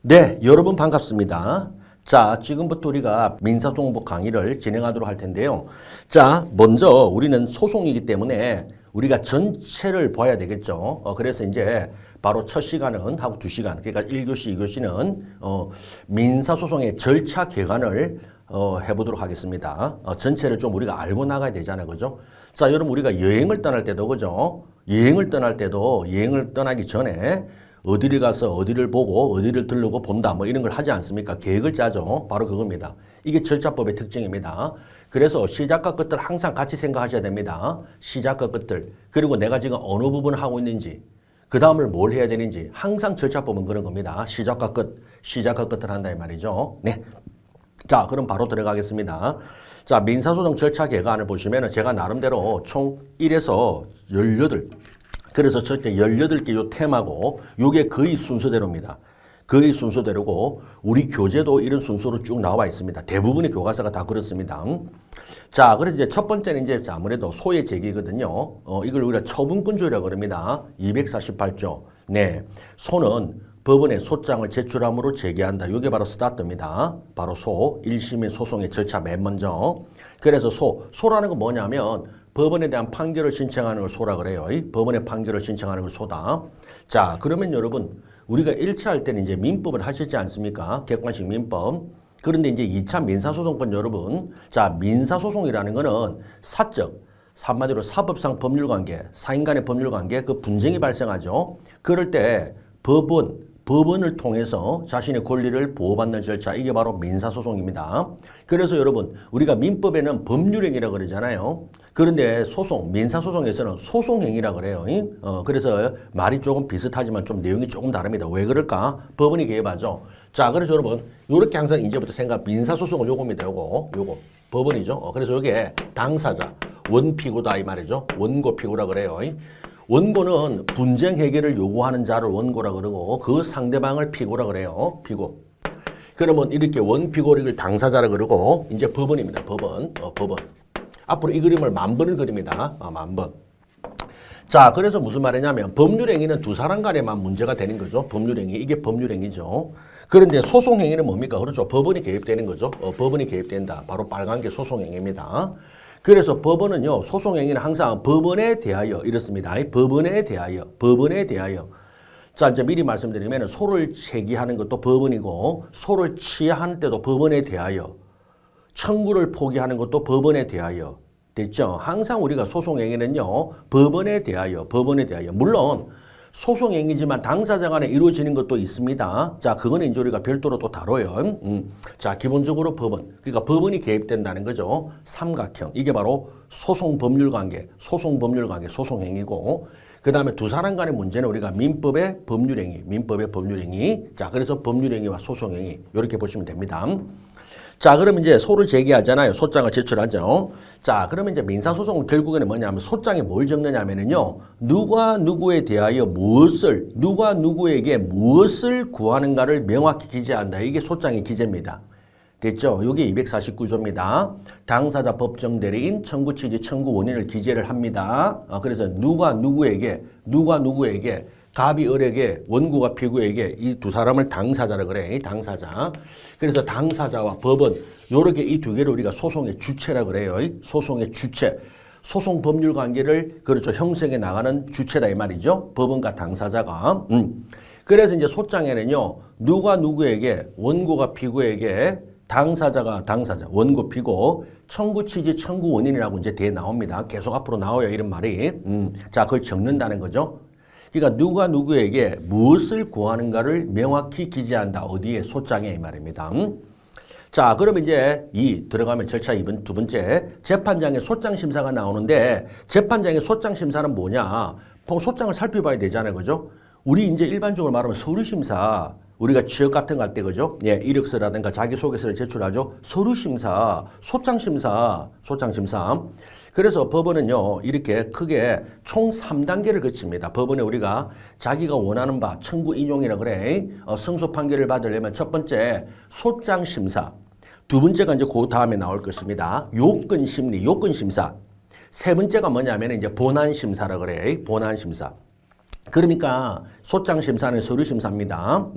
네, 여러분 반갑습니다. 자, 지금부터 우리가 민사소송법 강의를 진행하도록 할 텐데요. 자, 먼저 우리는 소송이기 때문에 우리가 전체를 봐야 되겠죠. 그래서 이제 바로 첫 시간은 하고 2시간, 그러니까 1교시, 2교시는 민사소송의 절차 개관을 해보도록 하겠습니다. 전체를 좀 우리가 알고 나가야 되잖아요. 그죠? 자, 여러분 우리가 여행을 떠날 때도 그죠? 여행을 떠날 때도 여행을 떠나기 전에 어디를 가서 어디를 보고 어디를 들르고 본다 뭐 이런 걸 하지 않습니까? 계획을 짜죠. 바로 그겁니다. 이게 절차법의 특징입니다. 그래서 시작과 끝을 항상 같이 생각하셔야 됩니다. 시작과 끝을. 그리고 내가 지금 어느 부분을 하고 있는지 그 다음을 뭘 해야 되는지 항상 절차법은 그런 겁니다. 시작과 끝, 시작과 끝을 한다 이 말이죠. 네. 자, 그럼 바로 들어가겠습니다. 자, 민사소송 절차 개관을 보시면 제가 나름대로 총 1에서 18 그래서 절대 18개 요 테마고 요게 거의 순서대로입니다. 거의 순서대로고 우리 교재도 이런 순서로 쭉 나와 있습니다. 대부분의 교과서가 다 그렇습니다. 자, 그래서 이제 첫 번째는 이제 아무래도 소의 제기거든요. 이걸 우리가 처분권조라고 그럽니다. 248조. 네. 소는 법원에 소장을 제출함으로 제기한다. 이게 바로 스타트입니다. 바로 소, 1심의 소송의 절차 맨 먼저. 그래서 소라는 건 뭐냐면 법원에 대한 판결을 신청하는 걸 소라 그래요. 법원에 판결을 신청하는 걸 소다. 자, 그러면 여러분 우리가 1차 할 때는 이제 민법을 하시지 않습니까? 객관식 민법. 그런데 이제 2차 민사소송권 여러분. 자, 민사소송이라는 거는 사적, 한마디로 사법상 법률관계, 사인 간의 법률관계 그 분쟁이 발생하죠. 그럴 때 법원을 통해서 자신의 권리를 보호받는 절차 이게 바로 민사소송입니다. 그래서 여러분 우리가 민법에는 법률행위라고 그러잖아요. 그런데 민사소송에서는 소송행위라고 그래요. 그래서 말이 조금 비슷하지만 좀 내용이 조금 다릅니다. 왜 그럴까? 법원이 개입하죠. 자, 그래서 여러분 이렇게 항상 이제부터 민사소송은 요겁니다. 요거 법원이죠. 그래서 요게 당사자 원피고다 이 말이죠. 원고피고라 그래요. 원고는 분쟁 해결을 요구하는 자를 원고라 그러고 그 상대방을 피고라 그래요. 피고. 그러면 이렇게 원피고를 당사자라 그러고 이제 법원입니다. 법원. 앞으로 이 그림을 10,000번을 그립니다. 10,000번. 자, 그래서 무슨 말이냐면 법률행위는 두 사람 간에만 문제가 되는 거죠. 법률행위. 이게 법률행위죠. 그런데 소송행위는 뭡니까? 그렇죠. 법원이 개입되는 거죠. 법원이 개입된다. 바로 빨간 게 소송행위입니다. 그래서 법원은요, 소송행위는 항상 법원에 대하여 이렇습니다. 법원에 대하여. 자, 이제 미리 말씀드리면 소를 제기하는 것도 법원이고, 소를 취하는 때도 법원에 대하여, 청구를 포기하는 것도 법원에 대하여. 됐죠? 항상 우리가 소송행위는요, 법원에 대하여. 물론, 소송행위지만 당사자 간에 이루어지는 것도 있습니다. 자, 그거는 이제 우리가 별도로 또 다뤄요. 자, 기본적으로 법원. 그러니까 법원이 개입된다는 거죠. 삼각형. 이게 바로 소송법률관계, 소송행위고. 그 다음에 두 사람 간의 문제는 우리가 민법의 법률행위. 자, 그래서 법률행위와 소송행위. 이렇게 보시면 됩니다. 자, 그러면 이제 소를 제기하잖아요. 소장을 제출하죠. 자, 그러면 이제 민사소송은 결국에는 뭐냐면 소장에 뭘 적느냐면은요. 누가 누구에 대하여 누가 누구에게 무엇을 구하는가를 명확히 기재한다. 이게 소장의 기재입니다. 됐죠? 이게 249조입니다. 당사자 법정 대리인 청구 취지 청구 원인을 기재를 합니다. 그래서 누가 누구에게 갑이 을에게 원고가 피고에게 이 두 사람을 당사자라 그래. 당사자. 그래서 당사자와 법원 요렇게 이 두 개를 우리가 소송의 주체라 그래요. 소송의 주체. 소송 법률 관계를 그렇죠. 형성해 나가는 주체다 이 말이죠. 법원과 당사자가. 그래서 이제 소장에는요. 누가 누구에게 원고가 피고에게 당사자가 원고 피고 청구 취지 청구 원인이라고 이제 뒤에 나옵니다. 계속 앞으로 나와요. 이런 말이. 자, 그걸 적는다는 거죠. 그러니까 누가 누구에게 무엇을 구하는가를 명확히 기재한다. 어디에? 소장에 이 말입니다. 자, 그러면 이제 들어가면 절차 2번 두 번째 재판장의 소장 심사가 나오는데 재판장의 소장 심사는 뭐냐? 소장을 살펴봐야 되잖아요. 그죠? 우리 이제 일반적으로 말하면 서류 심사 우리가 취업 같은 거 할 때 그죠? 예, 이력서라든가 자기소개서를 제출하죠. 서류 심사, 소장 심사. 그래서 법원은요, 이렇게 크게 총 3단계를 거칩니다. 법원에 우리가 자기가 원하는 바, 청구 인용이라 그래. 승소 판결을 받으려면 첫 번째, 소장 심사. 두 번째가 이제 그 다음에 나올 것입니다. 요건 심사. 세 번째가 뭐냐면 이제 본안 심사라 그래. 본안 심사. 그러니까 소장 심사는 서류 심사입니다.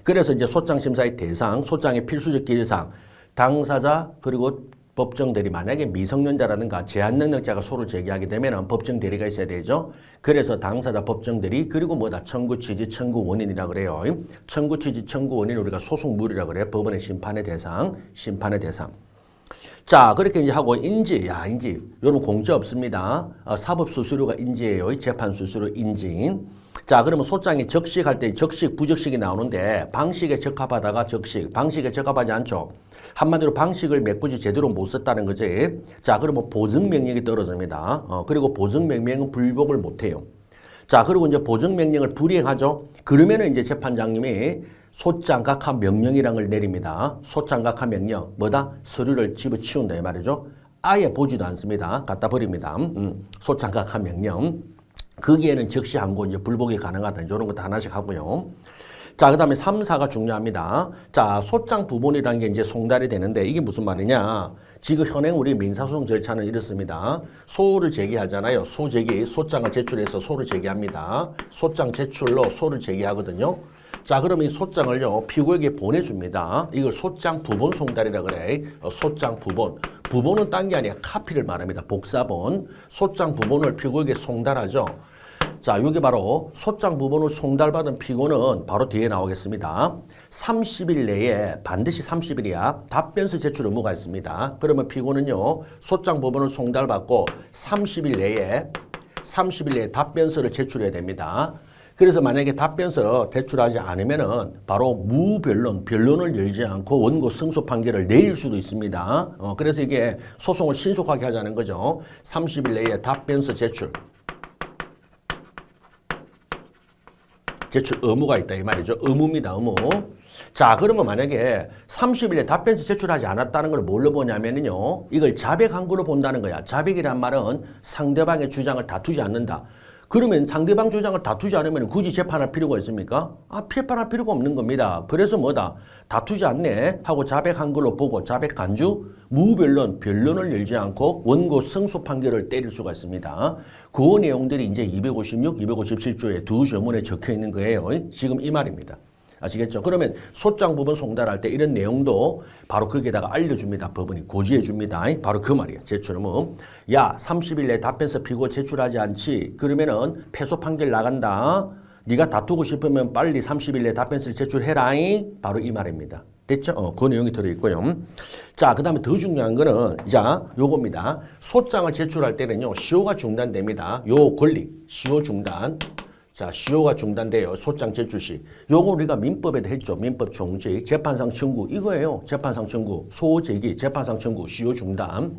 그래서 이제 소장 심사의 대상, 소장의 필수적 기일사항, 당사자 그리고 법정 대리, 만약에 미성년자라든가 제한 능력자가 소를 제기하게 되면 법정 대리가 있어야 되죠. 그래서 당사자, 법정 대리, 그리고 뭐다 청구 취지, 청구 원인이라 그래요. 청구 취지, 청구 원인 우리가 소송물이라 그래요. 법원의 심판의 대상, 심판의 대상. 자, 그렇게 이제 하고 인지, 인지. 여러분 공지 없습니다. 사법 수수료가 인지예요. 재판 수수료 인지. 자, 그러면 소장이 적식할 때 적식, 부적식이 나오는데 방식에 적합하다가 적식, 방식에 적합하지 않죠. 한마디로 방식을 메꾸지 제대로 못 썼다는 거지. 자, 그러면 보증명령이 떨어집니다. 그리고 보증명령은 불복을 못 해요. 자, 그리고 이제 보증명령을 불이행하죠. 그러면은 이제 재판장님이 소장각하 명령이라는 걸 내립니다. 소장각하 명령, 뭐다? 서류를 집어치운다 이 말이죠. 아예 보지도 않습니다. 갖다 버립니다. 소장각하 명령. 거기에는 즉시 항고 이제 불복이 가능하다. 이런 것도 하나씩 하고요. 자, 그 다음에 3, 4가 중요합니다. 자, 소장 부본이라는 게 이제 송달이 되는데 이게 무슨 말이냐. 지금 현행 우리 민사소송 절차는 이렇습니다. 소를 제기하잖아요. 소제기, 소장을 제출해서 소를 제기합니다. 소장 제출로 소를 제기하거든요. 자, 그러면 이 소장을요, 피고에게 보내줍니다. 이걸 소장 부본 송달이라 그래. 소장 부본. 부본은 딴 게 아니라 카피를 말합니다. 복사본. 소장 부본을 피고에게 송달하죠. 자, 이게 바로 소장 부본을 송달받은 피고는 바로 뒤에 나오겠습니다. 30일 내에 반드시 30일이야. 답변서 제출 의무가 있습니다. 그러면 피고는요, 소장 부본을 송달받고 30일 내에 답변서를 제출해야 됩니다. 그래서 만약에 답변서 제출하지 않으면은 바로 무변론, 변론을 열지 않고 원고 승소 판결을 내릴 수도 있습니다. 그래서 이게 소송을 신속하게 하자는 거죠. 30일 내에 답변서 제출 의무가 있다 이 말이죠. 의무입니다. 의무. 자, 그러면 만약에 30일에 답변서 제출하지 않았다는 걸 뭘로 보냐면요. 이걸 자백 항고로 본다는 거야. 자백이란 말은 상대방의 주장을 다투지 않는다. 그러면 상대방 주장을 다투지 않으면 굳이 재판할 필요가 있습니까? 재판할 필요가 없는 겁니다. 그래서 뭐다? 다투지 않네 하고 자백한 걸로 보고 자백 간주, 무변론, 변론을 열지 않고 원고 승소 판결을 때릴 수가 있습니다. 그 내용들이 이제 256, 257조의 두 조문에 적혀 있는 거예요. 지금 이 말입니다. 아시겠죠? 그러면 소장 부분 송달할 때 이런 내용도 바로 거기에다가 알려줍니다. 법원이 고지해 줍니다. 바로 그 말이야. 제출 의무. 야, 30일 내에 답변서 피고 제출하지 않지? 그러면은 패소 판결 나간다. 네가 다투고 싶으면 빨리 30일 내에 답변서를 제출해라. 바로 이 말입니다. 됐죠? 그 내용이 들어있고요. 자, 그 다음에 더 중요한 거는 자, 요겁니다. 소장을 제출할 때는요. 시효가 중단됩니다. 요 권리, 시효 중단. 자, 시효가 중단돼요. 소장 제출 시. 요거 우리가 민법에도 했죠. 민법 종지, 재판상 청구 이거예요. 재판상 청구, 소제기, 재판상 청구, 시효 중단.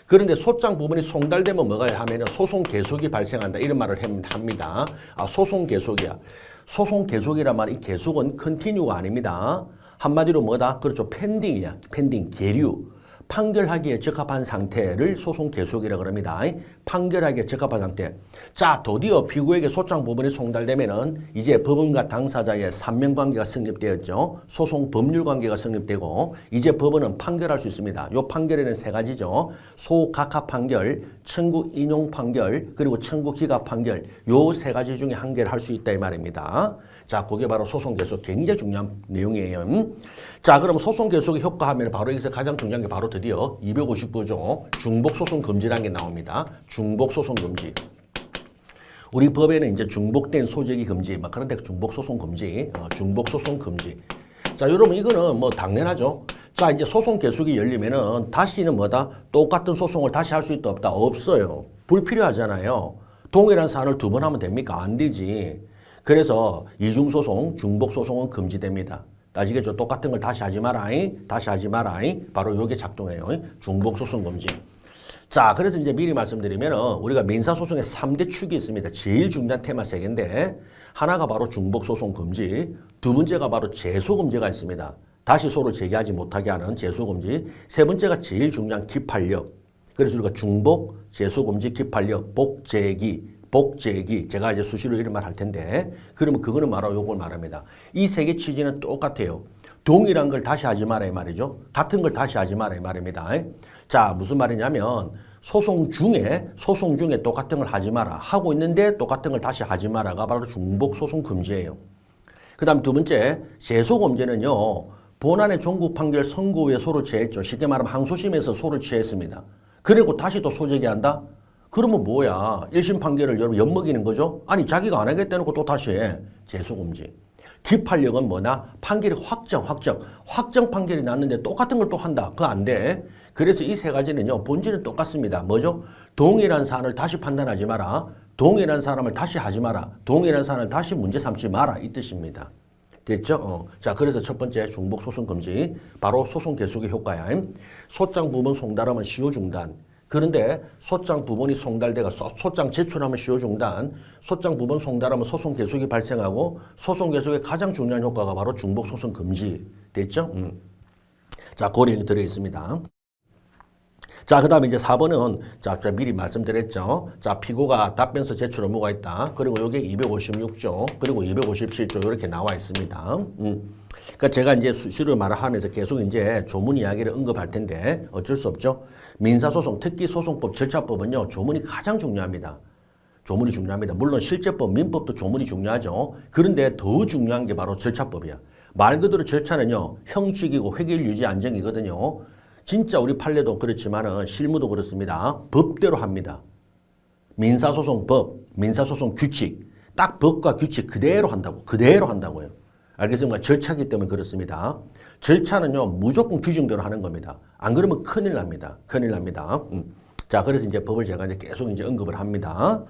그런데 소장 부분이 송달되면 뭐가 하면은 소송 계속이 발생한다. 이런 말을 합니다. 소송 계속이야. 소송 계속이란 말, 이 계속은 컨티뉴가 아닙니다. 한마디로 뭐다? 그렇죠. 펜딩이야. 펜딩, 계류. 판결하기에 적합한 상태를 소송 계속이라고 합니다. 판결하기에 적합한 상태. 자, 드디어 피고에게 소장 부분이 송달되면은 이제 법원과 당사자의 산면관계가 성립되었죠. 소송 법률관계가 성립되고 이제 법원은 판결할 수 있습니다. 요 판결에는 세 가지죠. 소각하 판결, 청구 인용 판결, 그리고 청구 기각 판결. 요 세 가지 중에 한 개를 할 수 있다 이 말입니다. 자, 그게 바로 소송 계속 굉장히 중요한 내용이에요. 자, 그럼 소송 계속의 효과하면 바로 여기서 가장 중요한 게 바로 드디어 259조 중복소송 금지라는 게 나옵니다. 중복소송 금지. 우리 법에는 이제 중복된 소제기 금지, 막 그런데 중복소송 금지, 중복소송 금지. 자, 여러분 이거는 뭐 당연하죠. 자, 이제 소송 계속이 열리면은 다시는 뭐다? 똑같은 소송을 다시 할 수 있다 없다? 없어요. 불필요하잖아요. 동일한 사안을 두 번 하면 됩니까? 안 되지. 그래서 이중소송, 중복소송은 금지됩니다. 아시겠죠? 똑같은 걸 다시 하지 마라잉. 다시 하지 마라잉. 바로 요게 작동해요. 중복소송 금지. 자, 그래서 이제 미리 말씀드리면은 우리가 민사소송에 3대 축이 있습니다. 제일 중요한 테마 3개인데 하나가 바로 중복소송 금지, 두 번째가 바로 제소금지가 있습니다. 다시 소를 제기하지 못하게 하는 제소금지, 세 번째가 제일 중요한 기판력. 그래서 우리가 중복, 제소금지, 기판력, 복제기, 제가 이제 수시로 이런 말 할 텐데 그러면 그거는 바로 요걸 말합니다. 이 세 개 취지는 똑같아요. 동일한 걸 다시 하지 마라 이 말이죠. 같은 걸 다시 하지 마라 이 말입니다. 자, 무슨 말이냐면 소송 중에 똑같은 걸 하지 마라. 하고 있는데 똑같은 걸 다시 하지 마라가 바로 중복 소송 금지예요. 그 다음 두 번째, 제소검제는요. 본안의 종국 판결 선고 후에 소를 취했죠. 쉽게 말하면 항소심에서 소를 취했습니다. 그리고 다시 또 소재기한다? 그러면 뭐야? 1심 판결을 여러분 엿먹이는 거죠? 아니 자기가 안 하겠다 놓고 또 다시 해. 제소금지. 기판력은 뭐냐? 판결이 확정 판결이 났는데 똑같은 걸 또 한다. 그거 안 돼. 그래서 이 세 가지는요. 본질은 똑같습니다. 뭐죠? 동일한 사안을 다시 판단하지 마라. 동일한 사람을 다시 하지 마라. 동일한 사안을 다시 문제 삼지 마라. 이 뜻입니다. 됐죠? 자, 그래서 첫 번째 중복 소송 금지. 바로 소송 계속의 효과야. 소장 부분 송달하면 시효 중단. 그런데 소장 부분이 송달돼가 소장 제출하면 시효 중단, 소장 부분 송달하면 소송 계속이 발생하고 소송 계속의 가장 중요한 효과가 바로 중복 소송 금지. 됐죠? 자, 그 내용이 들어있습니다. 자, 그 다음에 이제 4번은, 자, 미리 말씀드렸죠. 자, 피고가 답변서 제출 의무가 있다. 그리고 여기 256조, 그리고 257조 이렇게 나와 있습니다. 그러니까 제가 이제 수시로 말을 하면서 계속 이제 조문 이야기를 언급할 텐데 어쩔 수 없죠. 민사소송, 특히 소송법, 절차법은요, 조문이 가장 중요합니다. 조문이 중요합니다. 물론 실제법, 민법도 조문이 중요하죠. 그런데 더 중요한 게 바로 절차법이야. 말 그대로 절차는요, 형식이고 획일 유지 안정이거든요. 진짜 우리 판례도 그렇지만은 실무도 그렇습니다. 법대로 합니다. 민사소송 법, 민사소송 규칙, 딱 법과 규칙 그대로 한다고요. 알겠습니까? 절차기 때문에 그렇습니다. 절차는요, 무조건 규정대로 하는 겁니다. 안 그러면 큰일 납니다. 자, 그래서 이제 법을 제가 이제 계속 이제 언급을 합니다.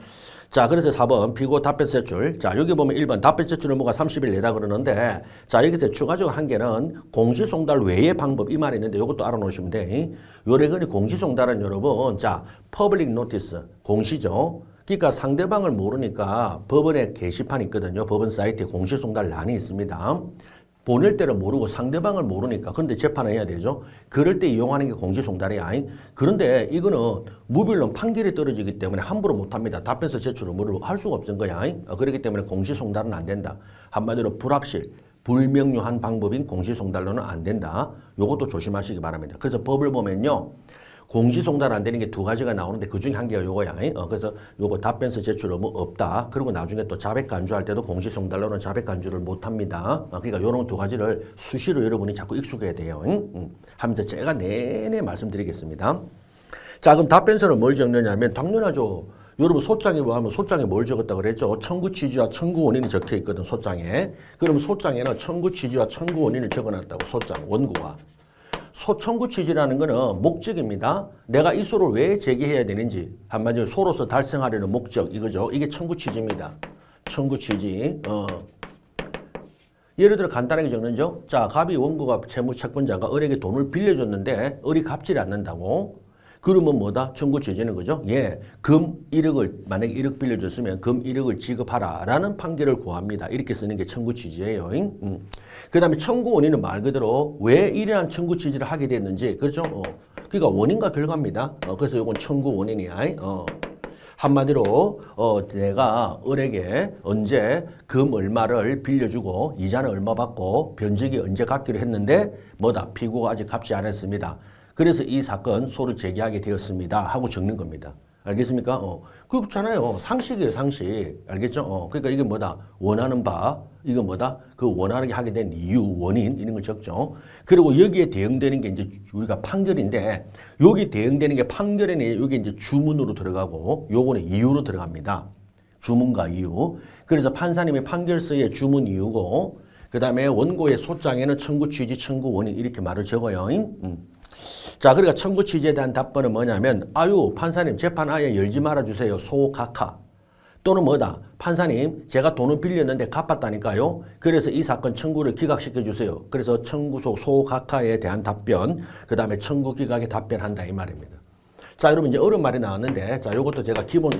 자, 그래서 4번 피고 답변 제출. 자, 여기 보면 1번 답변 제출 의무가 30일 내다 그러는데, 자, 여기서 추가적으로 한 개는 공시송달 외의 방법 이 말이 있는데 이것도 알아놓으시면 돼. 요래거니 공시송달은 여러분, 자, 퍼블릭 노티스 공시죠. 그러니까 상대방을 모르니까 법원에 게시판이 있거든요. 법원 사이트에 공시송달 란이 있습니다. 보낼 때를 모르고 상대방을 모르니까. 그런데 재판을 해야 되죠. 그럴 때 이용하는 게 공시송달이야. 그런데 이거는 무빌론 판결이 떨어지기 때문에 함부로 못합니다. 답변서 제출 의무를 할 수가 없는 거야. 그렇기 때문에 공시송달은 안 된다. 한마디로 불확실, 불명료한 방법인 공시송달로는 안 된다. 요것도 조심하시기 바랍니다. 그래서 법을 보면요. 공시송달 안 되는 게 두 가지가 나오는데 그중에 한 개가 요거야. 그래서 요거 답변서 제출 의무 없다. 그리고 나중에 또 자백 간주할 때도 공시송달로는 자백 간주를 못 합니다. 그러니까 요런 두 가지를 수시로 여러분이 자꾸 익숙해야 돼요. 하면서 제가 내내 말씀드리겠습니다. 자, 그럼 답변서는 뭘 적느냐면 당연하죠. 여러분 소장에 뭐 하면 소장에 뭘 적었다 그랬죠? 청구 취지와 청구 원인이 적혀 있거든, 소장에. 그럼 소장에는 청구 취지와 청구 원인을 적어놨다고, 소장, 원고가. 소청구 취지라는 거는 목적입니다. 내가 이 소를 왜 제기해야 되는지, 한마디로 소로서 달성하려는 목적, 이거죠. 이게 청구 취지입니다. 청구 취지. 예를 들어 간단하게 적는죠. 자, 갑이 원고가 채무채권자가 을에게 돈을 빌려줬는데 을이 갚지 않는다고. 그러면 뭐다? 청구 취지는 거죠. 예, 금 1억을 만약에 1억 빌려줬으면 금 1억을 지급하라 라는 판결을 구합니다. 이렇게 쓰는 게 청구 취지예요. 그 다음에 청구 원인은 말 그대로 왜 이러한 청구 취지를 하게 됐는지, 그렇죠? 그러니까 원인과 결과입니다. 그래서 이건 청구 원인이야. 한마디로 내가 을에게 언제 금 얼마를 빌려주고 이자는 얼마 받고 변적이 언제 갚기로 했는데 뭐다? 피고가 아직 갚지 않았습니다. 그래서 이 사건 소를 제기하게 되었습니다 하고 적는 겁니다. 알겠습니까? 그렇잖아요. 상식이에요, 상식. 알겠죠? 그러니까 이게 뭐다? 원하는 바, 이거 뭐다? 그 원하게 하게 된 이유, 원인, 이런 걸 적죠. 그리고 여기에 대응되는 게 이제 우리가 판결인데, 여기 대응되는 게 판결에는 여기 이제 주문으로 들어가고, 요거는 이유로 들어갑니다. 주문과 이유. 그래서 판사님의 판결서의 주문 이유고, 그 다음에 원고의 소장에는 청구 취지, 청구 원인, 이렇게 말을 적어요. 자, 그러니까 청구 취지에 대한 답변은 뭐냐면, 아유, 판사님, 재판 아예 열지 말아주세요. 소각하. 또는 뭐다? 판사님, 제가 돈을 빌렸는데 갚았다니까요. 그래서 이 사건 청구를 기각시켜주세요. 그래서 청구소 소각하에 대한 답변, 그 다음에 청구 기각에 답변한다, 이 말입니다. 자, 여러분, 이제 어려운 말이 나왔는데, 자, 요것도 제가 기본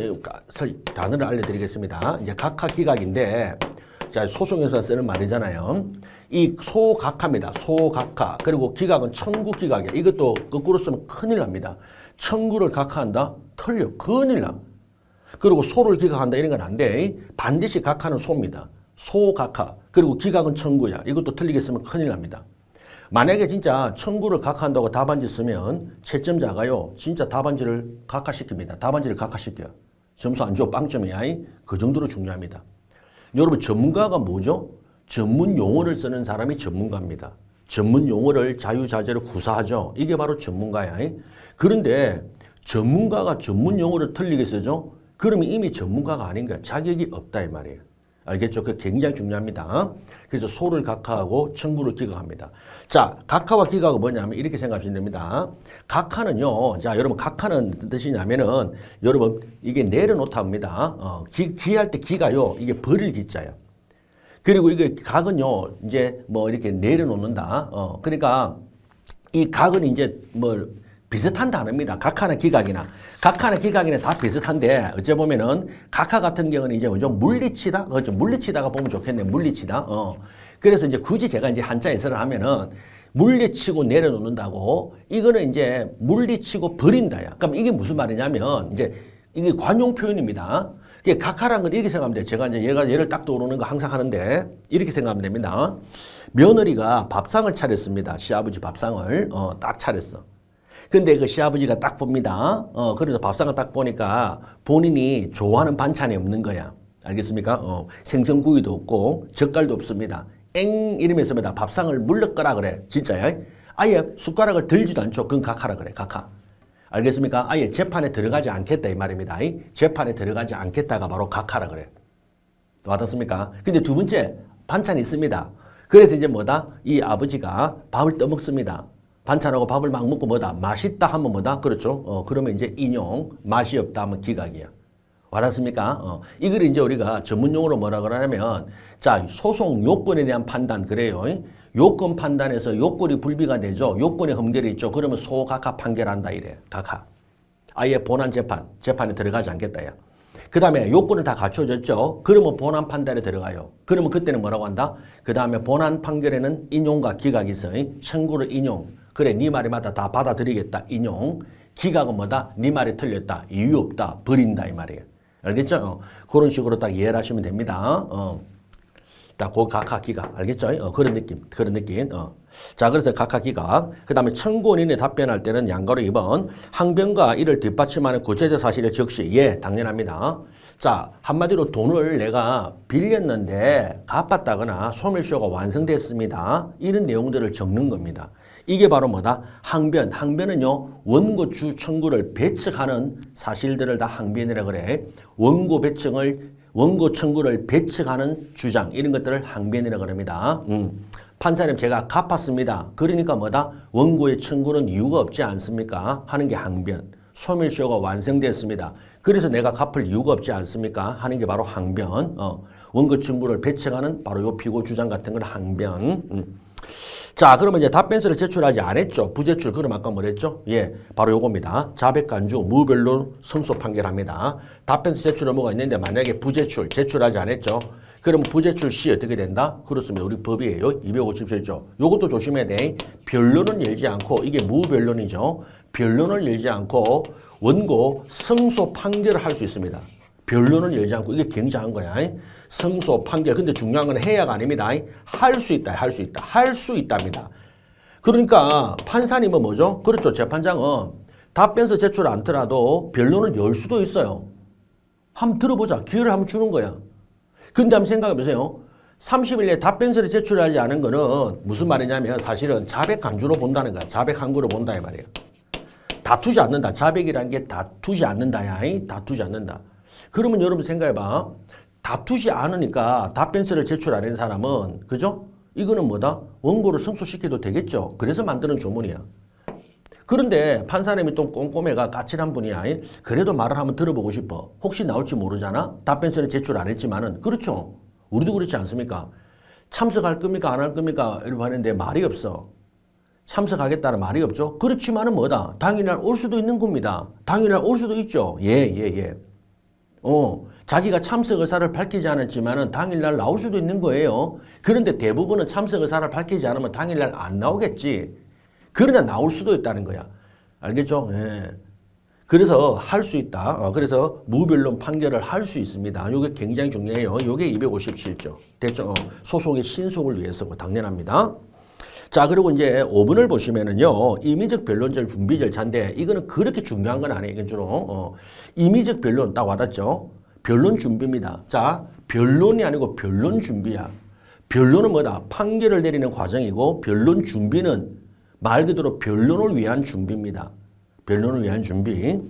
단어를 알려드리겠습니다. 이제 각하 기각인데, 자, 소송에서 쓰는 말이잖아요. 이 소각하입니다. 소각하. 그리고 기각은 청구 기각이야. 이것도 거꾸로 쓰면 큰일 납니다. 청구를 각하한다? 틀려. 큰일 나. 그리고 소를 기각한다? 이런 건 안 돼. 반드시 각하는 소입니다. 소각하. 그리고 기각은 청구야. 이것도 틀리게 쓰면 큰일 납니다. 만약에 진짜 청구를 각하한다고 답안지 쓰면 채점자가요, 진짜 답안지를 각하시킵니다. 답안지를 각하시켜요. 점수 안 줘, 빵점이야. 그 정도로 중요합니다. 여러분, 전문가가 뭐죠? 전문 용어를 쓰는 사람이 전문가입니다. 전문 용어를 자유자재로 구사하죠. 이게 바로 전문가야. 그런데 전문가가 전문 용어를 틀리게 쓰죠? 그러면 이미 전문가가 아닌 거야. 자격이 없다 이 말이에요. 알겠죠? 그게 굉장히 중요합니다. 그래서 소를 각하하고 청구를 기각합니다. 자, 각하와 기각은 뭐냐면 이렇게 생각하시면 됩니다. 각하는요, 자, 여러분, 각하는 무슨 뜻이냐면은, 여러분, 이게 내려놓다 합니다. 기할 때 기가요, 이게 버릴 기자예요. 그리고 이게 각은요, 이제 뭐 이렇게 내려놓는다. 그러니까 이 각은 이제 뭐 비슷한 단어입니다. 각하나 기각이나. 각하나 기각이나 다 비슷한데, 어째 보면은, 각하 같은 경우는 이제 좀 물리치다? 그렇죠. 물리치다가 보면 좋겠네. 물리치다. 그래서 이제 굳이 제가 이제 한자 해설을 하면은, 물리치고 내려놓는다고, 이거는 이제 물리치고 버린다야. 그럼 이게 무슨 말이냐면, 이제 이게 관용 표현입니다. 각하란 건 이렇게 생각하면 돼요. 제가 이제 얘를 딱 떠오르는 거 항상 하는데, 이렇게 생각하면 됩니다. 며느리가 밥상을 차렸습니다. 시아버지 밥상을, 딱 차렸어. 근데 그 시아버지가 딱 봅니다. 그래서 밥상을 딱 보니까 본인이 좋아하는 반찬이 없는 거야. 알겠습니까? 생선구이도 없고 젓갈도 없습니다. 엥 이러면서입니다. 밥상을 물렀거라 그래. 진짜요? 아예 숟가락을 들지도 않죠. 그건 각하라 그래. 각하. 알겠습니까? 아예 재판에 들어가지 않겠다 이 말입니다. 재판에 들어가지 않겠다가 바로 각하라 그래. 와닿습니까? 근데 두 번째 반찬이 있습니다. 그래서 이제 뭐다? 이 아버지가 밥을 떠먹습니다. 반찬하고 밥을 막 먹고 뭐다? 맛있다 하면 뭐다? 그렇죠. 그러면 이제 인용, 맛이 없다 하면 기각이야. 와닿습니까? 이걸 이제 우리가 전문용어로 뭐라 그러냐면, 자, 소송 요건에 대한 판단, 그래요. 요건 판단에서 요건이 불비가 되죠. 요건에 흠결이 있죠. 그러면 소각하 판결한다, 이래. 각하. 아예 본안 재판에 들어가지 않겠다, 야. 그 다음에 요건을 다 갖춰졌죠. 그러면 본안 판단에 들어가요. 그러면 그때는 뭐라고 한다? 그 다음에 본안 판결에는 인용과 기각이 있어. 청구를 인용. 그래, 네 말이 맞다. 다 받아들이겠다. 인용. 기각은 뭐다? 네 말이 틀렸다. 이유 없다. 버린다. 이 말이에요. 알겠죠? 그런 식으로 딱 이해를 하시면 됩니다. 딱 그 각하 기각. 알겠죠? 그런 느낌. 자, 그래서 각하 기각. 그 다음에 청구원인이 답변할 때는 양가로 2번. 항변과 이를 뒷받침하는 구체적 사실을 적시. 예, 당연합니다. 자, 한마디로 돈을 내가 빌렸는데 갚았다거나 소멸시효가 완성됐습니다. 이런 내용들을 적는 겁니다. 이게 바로 뭐다? 항변. 항변은요, 원고 주 청구를 배척하는 사실들을 다 항변이라 그래. 원고 청구를 배척하는 주장, 이런 것들을 항변이라 그럽니다. 판사님, 제가 갚았습니다. 그러니까 뭐다? 원고의 청구는 이유가 없지 않습니까? 하는 게 항변. 소멸시효가 완성됐습니다. 그래서 내가 갚을 이유가 없지 않습니까? 하는 게 바로 항변. 원고 청구를 배척하는 바로 요 피고 주장 같은 건 항변. 자, 그러면 이제 답변서를 제출하지 않았죠. 부제출. 그럼 아까 뭐랬죠? 예, 바로 요겁니다. 자백간주, 무변론, 승소 판결합니다. 답변서 제출은 뭐가 있는데 만약에 부제출, 제출하지 않았죠. 그럼 부제출 시 어떻게 된다? 그렇습니다. 우리 법이에요. 257조. 요것도 조심해야 돼. 변론은 열지 않고, 이게 무변론이죠. 변론을 열지 않고 원고 승소 판결을 할 수 있습니다. 변론을 열지 않고, 이게 굉장한 거야. 승소 판결. 근데 중요한 건 해야가 아닙니다. 할 수 있다. 할 수 있답니다. 그러니까 판사님은 뭐죠? 그렇죠. 재판장은 답변서 제출 않더라도 변론을 열 수도 있어요. 한번 들어보자. 기회를 한번 주는 거야. 근데 한번 생각해 보세요. 30일 내에 답변서를 제출하지 않은 거는 무슨 말이냐면 사실은 자백 간주로 본다는 거야. 자백 항구로 본다 이 말이에요. 다투지 않는다. 자백이라는 게 다투지 않는다야. 다투지 않는다. 그러면 여러분 생각해봐. 다투지 않으니까 답변서를 제출 안 한 사람은, 그죠? 이거는 뭐다? 원고를 승소시켜도 되겠죠? 그래서 만드는 조문이야. 그런데 판사님이 또 꼼꼼해가 까칠한 분이야. 그래도 말을 한번 들어보고 싶어. 혹시 나올지 모르잖아? 답변서를 제출 안 했지만은. 그렇죠? 우리도 그렇지 않습니까? 참석할 겁니까? 안 할 겁니까? 이러고 하는데 말이 없어. 참석하겠다는 말이 없죠? 그렇지만은 뭐다? 당일날 올 수도 있는 겁니다. 당일날 올 수도 있죠? 예. 자기가 참석 의사를 밝히지 않았지만은 당일날 나올 수도 있는 거예요. 그런데 대부분은 참석 의사를 밝히지 않으면 당일날 안 나오겠지. 그러나 나올 수도 있다는 거야. 알겠죠? 예. 그래서 할 수 있다. 그래서 무변론 판결을 할 수 있습니다. 이게 굉장히 중요해요. 이게 257조. 됐죠? 소송의 신속을 위해서고 당연합니다. 자, 그리고 이제 5번을 보시면은요, 임의적 변론절 준비 절차인데, 이거는 그렇게 중요한 건 아니에요, 이건 주로. 임의적 변론 딱 와닿죠? 변론 준비입니다. 자, 변론이 아니고 변론 준비야. 변론은 뭐다? 판결을 내리는 과정이고, 변론 준비는 말 그대로 변론을 위한 준비입니다. 변론을 위한 준비.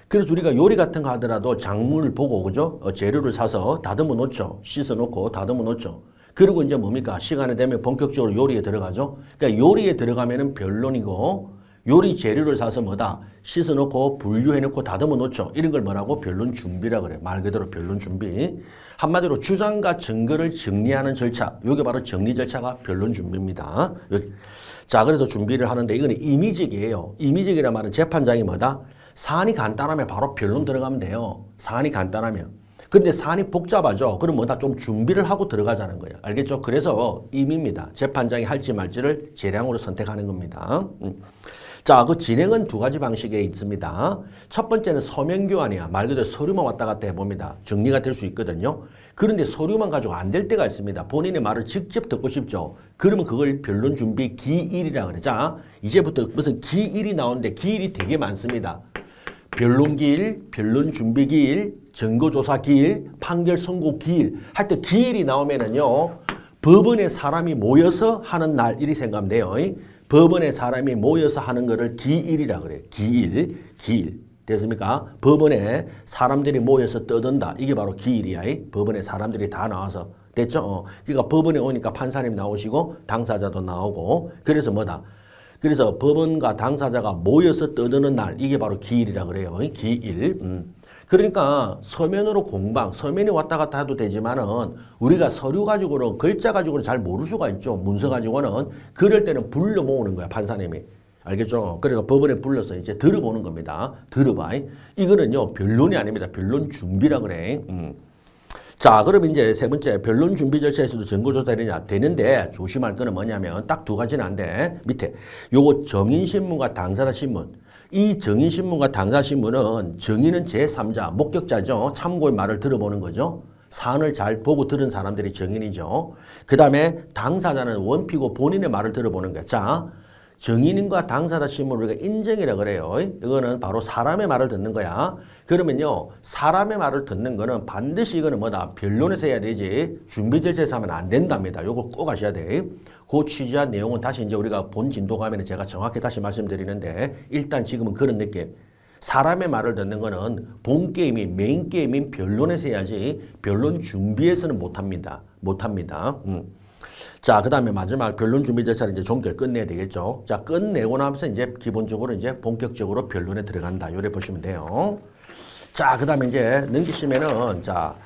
그래서 우리가 요리 같은 거 하더라도 작물을 보고, 그죠? 재료를 사서 다듬어 놓죠. 씻어 놓고 다듬어 놓죠. 그리고 이제 뭡니까? 시간이 되면 본격적으로 요리에 들어가죠. 그러니까 요리에 들어가면은 변론이고, 요리 재료를 사서 뭐다? 씻어 놓고 분류해 놓고 다듬어 놓죠. 이런 걸 뭐라고? 변론 준비라 그래요. 말 그대로 변론 준비. 한마디로 주장과 증거를 정리하는 절차. 이게 바로 정리 절차가 변론 준비입니다. 여기. 자, 그래서 준비를 하는데 이거는 임의적이에요. 임의적이란 말은 재판장이 뭐다? 사안이 간단하면 바로 변론 들어가면 돼요. 사안이 간단하면. 근데 사안이 복잡하죠. 그럼 뭐다 좀 준비를 하고 들어가자는 거예요. 알겠죠? 그래서 임의입니다. 재판장이 할지 말지를 재량으로 선택하는 겁니다. 자, 그 진행은 두 가지 방식에 있습니다. 첫 번째는 서면 교환이야. 말 그대로 서류만 왔다 갔다 해봅니다. 정리가 될 수 있거든요. 그런데 서류만 가지고 안 될 때가 있습니다. 본인의 말을 직접 듣고 싶죠. 그러면 그걸 변론 준비 기일이라고 그래. 자, 이제부터 무슨 기일이 나오는데 기일이 되게 많습니다. 변론 기일, 변론 준비 기일, 증거조사 기일, 판결 선고 기일. 하여튼 기일이 나오면은요, 법원에 사람이 모여서 하는 날 이리 생각하면 돼요. 법원에 사람이 모여서 하는 거를 기일이라 그래요. 기일, 기일. 됐습니까? 법원에 사람들이 모여서 떠든다. 이게 바로 기일이야. 법원에 사람들이 다 나와서. 됐죠? 그러니까 법원에 오니까 판사님 나오시고 당사자도 나오고. 그래서 뭐다? 그래서 법원과 당사자가 모여서 떠드는 날, 이게 바로 기일이라 그래요. 기일. 그러니까 서면으로 공방, 서면이 왔다 갔다 해도 되지만은 우리가 서류 가지고는 글자 가지고는 잘 모를 수가 있죠. 문서 가지고는. 그럴 때는 불러 모으는 거야, 판사님이. 알겠죠? 그러니까 법원에 불러서 이제 들어보는 겁니다. 들어봐. 이거는요, 변론이 아닙니다. 변론 준비라 그래. 자, 그럼 이제 세 번째, 변론 준비 절차에서도 증거조사 되는데 조심할 거는 뭐냐면 딱 두 가지는 안 돼. 밑에 요거 정인신문과 당사자 신문. 이 정인신문과 당사자 신문은 정인은 제3자, 목격자죠. 참고의 말을 들어보는 거죠. 사안을 잘 보고 들은 사람들이 정인이죠. 그 다음에 당사자는 원피고 본인의 말을 들어보는 거야. 자, 정인인과 당사자 신문을 우리가 인정이라 그래요. 이거는 바로 사람의 말을 듣는 거야. 그러면요, 사람의 말을 듣는 거는 반드시 이거는 뭐다? 변론에서 해야 되지. 준비 절차에서 하면 안 된답니다. 요거 꼭 아셔야 돼. 그 취지한 내용은 다시 이제 우리가 본 진도 가면 제가 정확히 다시 말씀드리는데, 일단 지금은 그런 느낌. 사람의 말을 듣는 거는 본 게임이 메인 게임인 변론에서 해야지 변론 준비에서는 못합니다. 못합니다. 자, 그 다음에 마지막 변론 준비 절차를 이제 종결 끝내야 되겠죠. 자, 끝내고 나면서 이제 기본적으로 이제 본격적으로 변론에 들어간다. 요래 보시면 돼요. 자, 그 다음에 이제 넘기시면은, 자,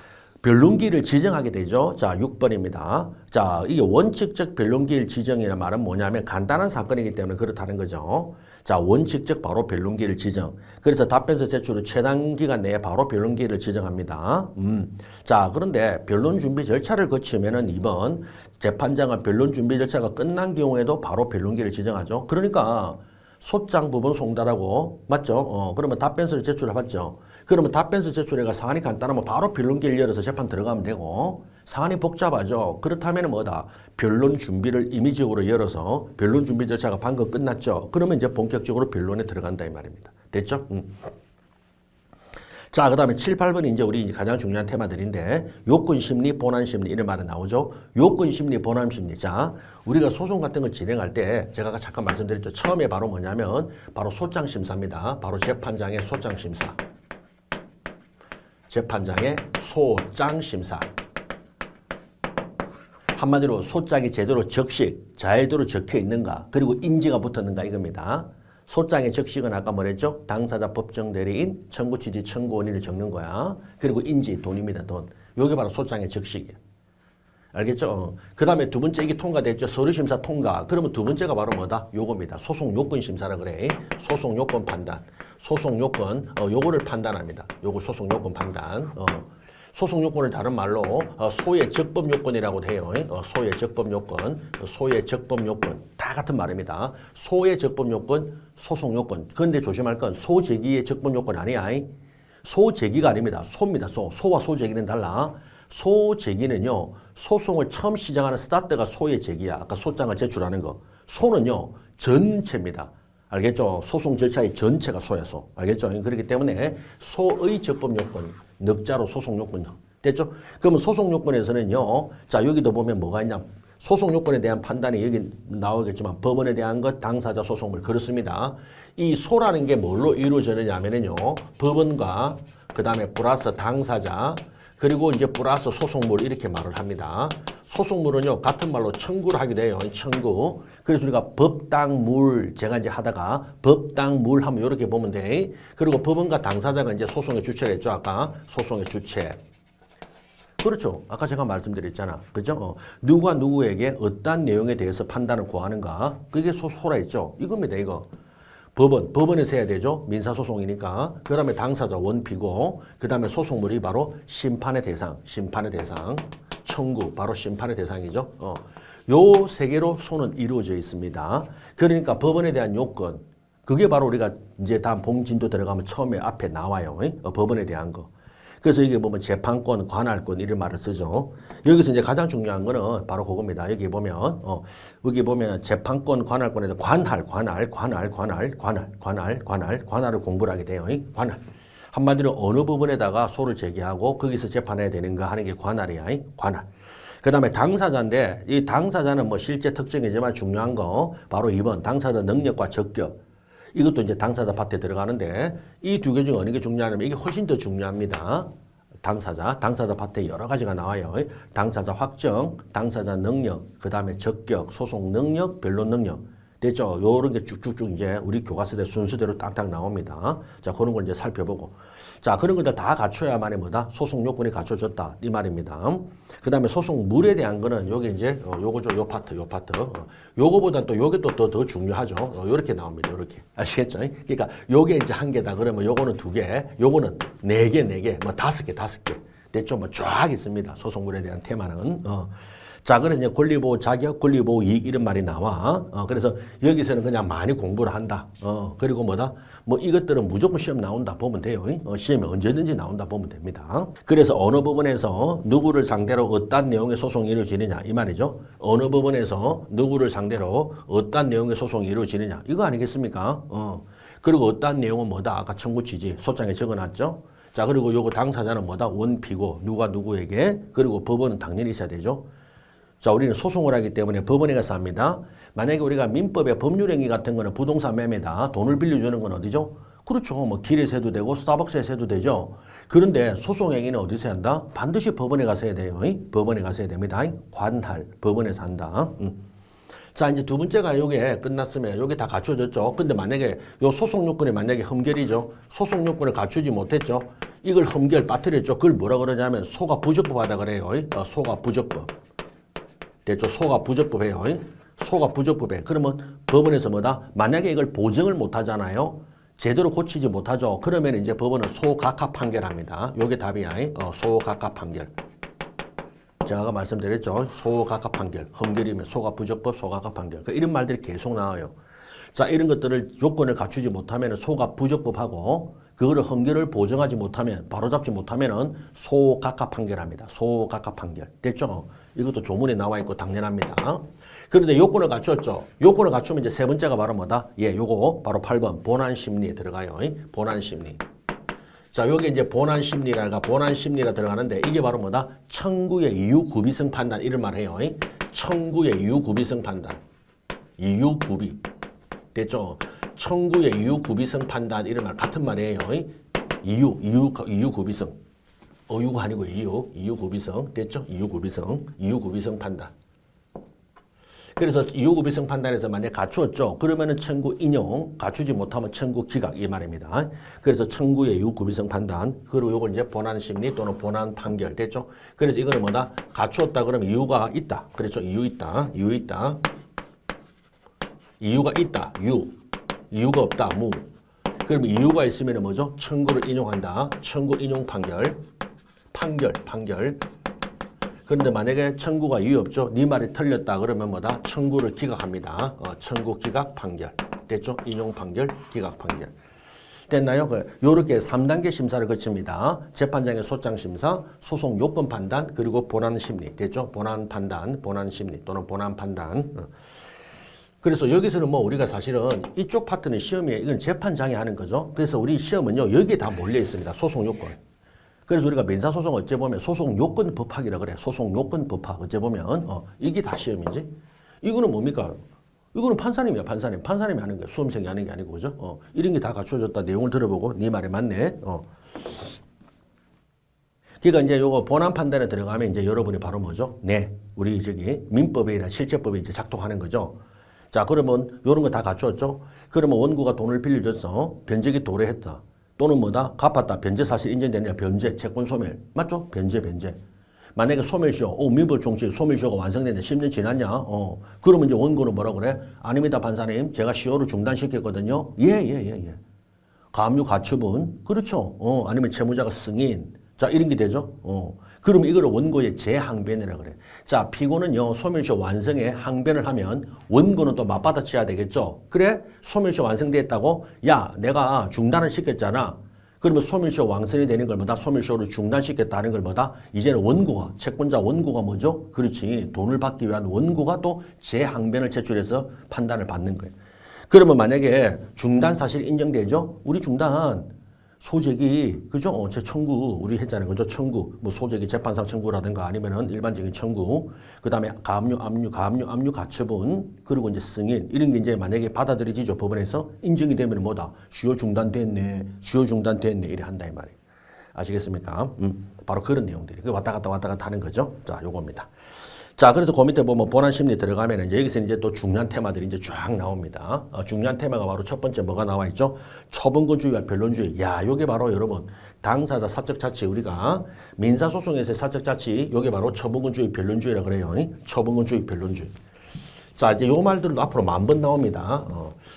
변론기일을 지정하게 되죠. 자, 6번입니다. 자, 이게 원칙적 변론기일 지정이라는 말은 뭐냐면 간단한 사건이기 때문에 그렇다는 거죠. 자, 원칙적 바로 변론기일 지정. 그래서 답변서 제출 후 최단 기간 내에 바로 변론기일을 지정합니다. 자, 그런데 변론 준비 절차를 거치면은 2번 재판장은 변론 준비 절차가 끝난 경우에도 바로 변론기일을 지정하죠. 그러니까 소장 부분 송달하고 맞죠? 그러면 답변서를 제출해봤죠. 그러면 답변서 제출해가 사안이 간단하면 바로 변론기일 열어서 재판 들어가면 되고 사안이 복잡하죠. 그렇다면 뭐다? 변론 준비를 임의적으로 열어서 변론 준비 절차가 방금 끝났죠. 그러면 이제 본격적으로 변론에 들어간다 이 말입니다. 됐죠? 자, 그 다음에 7, 8번이 이제 우리 가장 중요한 테마들인데 요건심리, 본안심리 이런 말이 나오죠. 요건심리, 본안심리. 자, 우리가 소송 같은 걸 진행할 때 제가 아까 잠깐 말씀드렸죠. 처음에 바로 뭐냐면 바로 소장심사입니다. 바로 재판장의 소장심사. 재판장의 소장심사. 한마디로 소장이 제대로 적식, 제대로 적혀 있는가, 그리고 인지가 붙었는가 이겁니다. 소장의 적식은 아까 뭐랬죠? 당사자 법정 대리인, 청구 취지 청구 원인을 적는 거야. 그리고 인지, 돈입니다, 돈. 요게 바로 소장의 적식이야. 알겠죠? 그 다음에 두 번째 이게 통과됐죠? 서류심사 통과. 그러면 두 번째가 바로 뭐다? 요겁니다. 소송 요건 심사라 그래. 소송 요건 판단. 소송 요건, 요거를 판단합니다. 요거 소송 요건 판단. 소송 요건을 다른 말로 소의 적법 요건이라고 해요. 소의 적법 요건, 소의 적법 요건 다 같은 말입니다. 소의 적법 요건, 소송 요건. 그런데 조심할 건 소제기의 적법 요건 아니야. 소제기가 아닙니다. 소입니다. 소와 소제기는 달라. 소제기는요. 소송을 처음 시작하는 스타트가 소의 제기야. 아까 소장을 제출하는 거. 소는요. 전체입니다. 알겠죠? 소송 절차의 전체가 소야, 소. 알겠죠? 그렇기 때문에 소의 적법 요건, 넉자로 소송 요건. 됐죠? 그러면 소송 요건에서는요. 자, 여기도 보면 뭐가 있냐. 소송 요건에 대한 판단이 여기 나오겠지만 법원에 대한 것, 당사자 소송물 그렇습니다. 이 소라는 게 뭘로 이루어지느냐면요. 법원과 그 다음에 플러스 당사자 그리고 이제 플러스 소송물 이렇게 말을 합니다. 소송물은요. 같은 말로 청구를 하게 돼요. 청구. 그래서 우리가 법당물 제가 이제 하다가 법당물 하면 이렇게 보면 돼. 그리고 법원과 당사자가 이제 소송의 주체를 했죠. 아까 소송의 주체. 그렇죠. 아까 제가 말씀드렸잖아. 그죠? 누가 누구에게 어떤 내용에 대해서 판단을 구하는가. 그게 소라 했죠. 이겁니다. 이거. 법원에서 해야 되죠. 민사소송이니까. 그 다음에 당사자 원피고 그 다음에 소송물이 바로 심판의 대상. 청구 바로 심판의 대상이죠. 요 세 개로 소는 이루어져 있습니다. 그러니까 법원에 대한 요건 그게 바로 우리가 이제 다음 봉진도 들어가면 처음에 앞에 나와요. 법원에 대한 거. 그래서 여기 보면 재판권, 관할권 이런 말을 쓰죠. 여기서 이제 가장 중요한 거는 바로 그겁니다. 여기 보면 재판권, 관할권에서 관할을 공부를 하게 돼요. 관할. 한마디로 어느 부분에다가 소를 제기하고 거기서 재판해야 되는가 하는 게 관할이야. 관할. 그 다음에 당사자인데 이 당사자는 뭐 실제 특징이지만 중요한 거 바로 2번 당사자 능력과 적격. 이것도 이제 당사자 파트에 들어가는데 이 두 개 중 어느 게 중요하냐면 이게 훨씬 더 중요합니다. 당사자 파트에 여러 가지가 나와요. 당사자 확정, 당사자 능력, 그 다음에 적격, 소송 능력, 변론 능력. 됐죠? 요런 게 쭉쭉쭉 이제 우리 교과서대 순서대로 딱딱 나옵니다. 자, 그런 걸 이제 살펴보고. 자, 그런 것들 다 갖춰야만이 뭐다? 소송 요건이 갖춰졌다. 이 말입니다. 그 다음에 소송물에 대한 거는 요게 이제 요거죠. 요 파트. 요거보다 또 요게 또 더 중요하죠. 요렇게 나옵니다. 요렇게. 아시겠죠? 그러니까 요게 이제 한 개다. 그러면 요거는 두 개, 요거는 네 개, 뭐 다섯 개. 됐죠? 뭐 쫙 있습니다. 소송물에 대한 테마는. 자, 그래서 이제 권리보호 자격, 권리보호 이익 이런 말이 나와. 그래서 여기서는 그냥 많이 공부를 한다. 그리고 뭐다? 뭐 이것들은 무조건 시험 나온다 보면 돼요. 시험에 언제든지 나온다 보면 됩니다. 그래서 어느 부분에서 누구를 상대로 어떤 내용의 소송이 이루어지느냐 이 말이죠. 어느 부분에서 누구를 상대로 어떤 내용의 소송이 이루어지느냐 이거 아니겠습니까? 그리고 어떤 내용은 뭐다? 아까 청구 취지 소장에 적어놨죠. 자, 그리고 요거 당사자는 뭐다? 원피고 누가 누구에게 그리고 법원은 당연히 있어야 되죠. 자, 우리는 소송을 하기 때문에 법원에 가서 합니다. 만약에 우리가 민법의 법률행위 같은 거는 부동산 매매다. 돈을 빌려주는 건 어디죠? 그렇죠. 뭐 길에서 해도 되고 스타벅스에서 해도 되죠. 그런데 소송행위는 어디서 한다? 반드시 법원에 가서 해야 돼요. 법원에 가서 해야 됩니다. 관할. 법원에서 한다. 자, 이제 두 번째가 요게 끝났으면 요게 다 갖춰졌죠. 근데 만약에 요 소송 요건이 만약에 흠결이죠. 소송 요건을 갖추지 못했죠. 이걸 흠결 빠뜨렸죠. 그걸 뭐라 그러냐면 소가 부적법 하다 그래요. 소가 부적법. 됐죠? 소가 부적법해요. 소가 부적법해. 그러면 법원에서 뭐다? 만약에 이걸 보증을 못 하잖아요. 제대로 고치지 못하죠. 그러면 이제 법원은 소각하 판결합니다. 요게 답이야. 소각하 판결. 제가 아까 말씀드렸죠. 소각하 판결. 흠결이면 소가 부적법, 소각하 판결. 그러니까 이런 말들이 계속 나와요. 자, 이런 것들을 요건을 갖추지 못하면 소가 부적법하고 그거를 흠결을 보증하지 못하면 바로잡지 못하면은 소각하 판결합니다. 소각하 판결. 됐죠? 이것도 조문에 나와 있고 당연합니다. 그런데 요건을 갖췄죠. 요건을 갖추면 이제 세 번째가 바로 뭐다? 요거 바로 8번 본안 심리에 들어가요. 본안 심리. 자, 요게 이제 본안 심리가 들어가는데 이게 바로 뭐다? 청구의 이유 구비성 판단 이런 말 해요. 청구의 이유 구비성 판단. 이유 구비. 됐죠? 청구의 이유 구비성 판단 이런 말 같은 말이에요. 이유 구비성. 어유가 아니고 이유 구비성. 됐죠? 이유 구비성 판단. 그래서 이유 구비성 판단에서 만약 갖추었죠. 그러면은 청구 인용, 갖추지 못하면 청구 기각 이 말입니다. 그래서 청구의 이유 구비성 판단. 그리고 요걸 이제 본안 심리 또는 본안 판결. 됐죠? 그래서 이거는 뭐다? 갖추었다 그러면 이유가 있다. 그렇죠? 이유가 있다. 이유가 없다. 무. 그러면 이유가 있으면 뭐죠? 청구를 인용한다. 청구 인용 판결. 그런데 만약에 청구가 이유 없죠? 네 말이 틀렸다 그러면 뭐다? 청구를 기각합니다. 청구 기각 판결. 됐죠? 인용 판결, 기각 판결. 됐나요? 요렇게 3단계 심사를 거칩니다. 재판장의 소장 심사, 소송 요건 판단, 그리고 본안 심리. 됐죠? 본안 판단, 본안 심리 또는 본안 판단. 그래서 여기서는 뭐 우리가 사실은 이쪽 파트는 시험이에요. 이건 재판장이 하는 거죠. 그래서 우리 시험은요, 여기에 다 몰려 있습니다. 소송 요건. 그래서 우리가 민사소송 어째 보면 소송 요건 법학이라 그래. 소송 요건 법학. 어째 보면, 이게 다 시험이지. 이거는 뭡니까? 이거는 판사님이야, 판사님. 판사님이 하는 거야. 수험생이 하는 게 아니고, 그죠? 이런 게 다 갖춰졌다. 내용을 들어보고, 네 말이 맞네. 그러니까 이제 요거 본안 판단에 들어가면 이제 여러분이 바로 뭐죠? 네. 우리 저기 민법이나 실제법이 이제 작동하는 거죠. 자, 그러면 요런 거 다 갖추었죠? 그러면 원고가 돈을 빌려줬어. 변제기 도래했다. 또는 뭐다? 갚았다. 변제 사실 인정되느냐? 변제, 채권 소멸. 맞죠? 변제. 만약에 소멸시효, 민법 종식 소멸시효가 완성됐는데 10년 지났냐? 그러면 이제 원고는 뭐라 그래? 아닙니다, 판사님. 제가 시효를 중단시켰거든요. 예. 가압류 가처분. 그렇죠. 아니면 채무자가 승인. 자, 이런 게 되죠. 그러면 이거를 원고의 재항변이라 그래. 자, 피고는요, 소멸시효 완성에 항변을 하면 원고는 또 맞받아쳐야 되겠죠. 그래? 소멸시효 완성됐다고? 야, 내가 중단을 시켰잖아. 그러면 소멸시효 완성이 되는 걸 뭐다? 소멸시효를 중단시켰다는 걸 뭐다? 이제는 원고가, 채권자 원고가 뭐죠? 그렇지. 돈을 받기 위한 원고가 또 재항변을 제출해서 판단을 받는 거예요. 그러면 만약에 중단 사실 인정되죠? 우리 중단 소재기, 그죠? 제 청구, 우리 했잖아요. 그죠? 청구, 뭐 소재기 재판상 청구라든가 아니면은 일반적인 청구, 그 다음에 가압류, 압류, 가처분, 그리고 이제 승인, 이런 게 이제 만약에 받아들여지죠. 법원에서 인정이 되면 뭐다? 수요 중단됐네, 이래 한다, 이 말이에요. 아시겠습니까? 바로 그런 내용들이. 그 왔다 갔다 하는 거죠. 자, 요겁니다. 자, 그래서 그 밑에 보면 본안 심리 들어가면 이제 여기서 이제 또 중요한 테마들이 이제 쫙 나옵니다. 중요한 테마가 바로 첫 번째 뭐가 나와 있죠? 처분권주의와 변론주의. 야, 요게 바로 여러분 당사자 사적 자치, 우리가 민사소송에서의 사적 자치, 요게 바로 처분권주의, 변론주의라 그래요. 처분권주의, 변론주의. 자, 이제 요 말들도 앞으로 10,000번 나옵니다.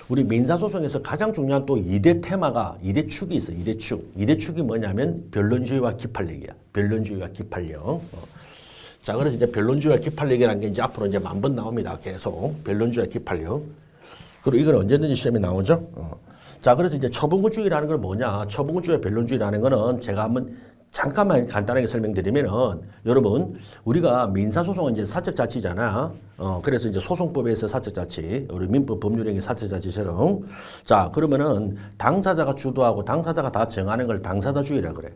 우리 민사소송에서 가장 중요한 또 2대 테마가, 2대 축이 있어요. 2대 축. 2대 축이 뭐냐면 변론주의와 기판력이야. 변론주의와 기판력. 자, 그래서 이제 변론주의와 기판력이라는 게 이제 앞으로 이제 10,000번 나옵니다. 계속. 변론주의와 기판력. 그리고 이건 언제든지 시험에 나오죠. 자, 그래서 이제 처분권주의라는 건 뭐냐. 처분권주의와 변론주의라는 거는 제가 한번 잠깐만 간단하게 설명드리면은 여러분, 우리가 민사소송은 이제 사적자치잖아. 그래서 이제 소송법에서 사적자치, 우리 민법 법률행위 사적자치처럼. 자, 그러면은 당사자가 주도하고 당사자가 다 정하는 걸 당사자주의라 그래.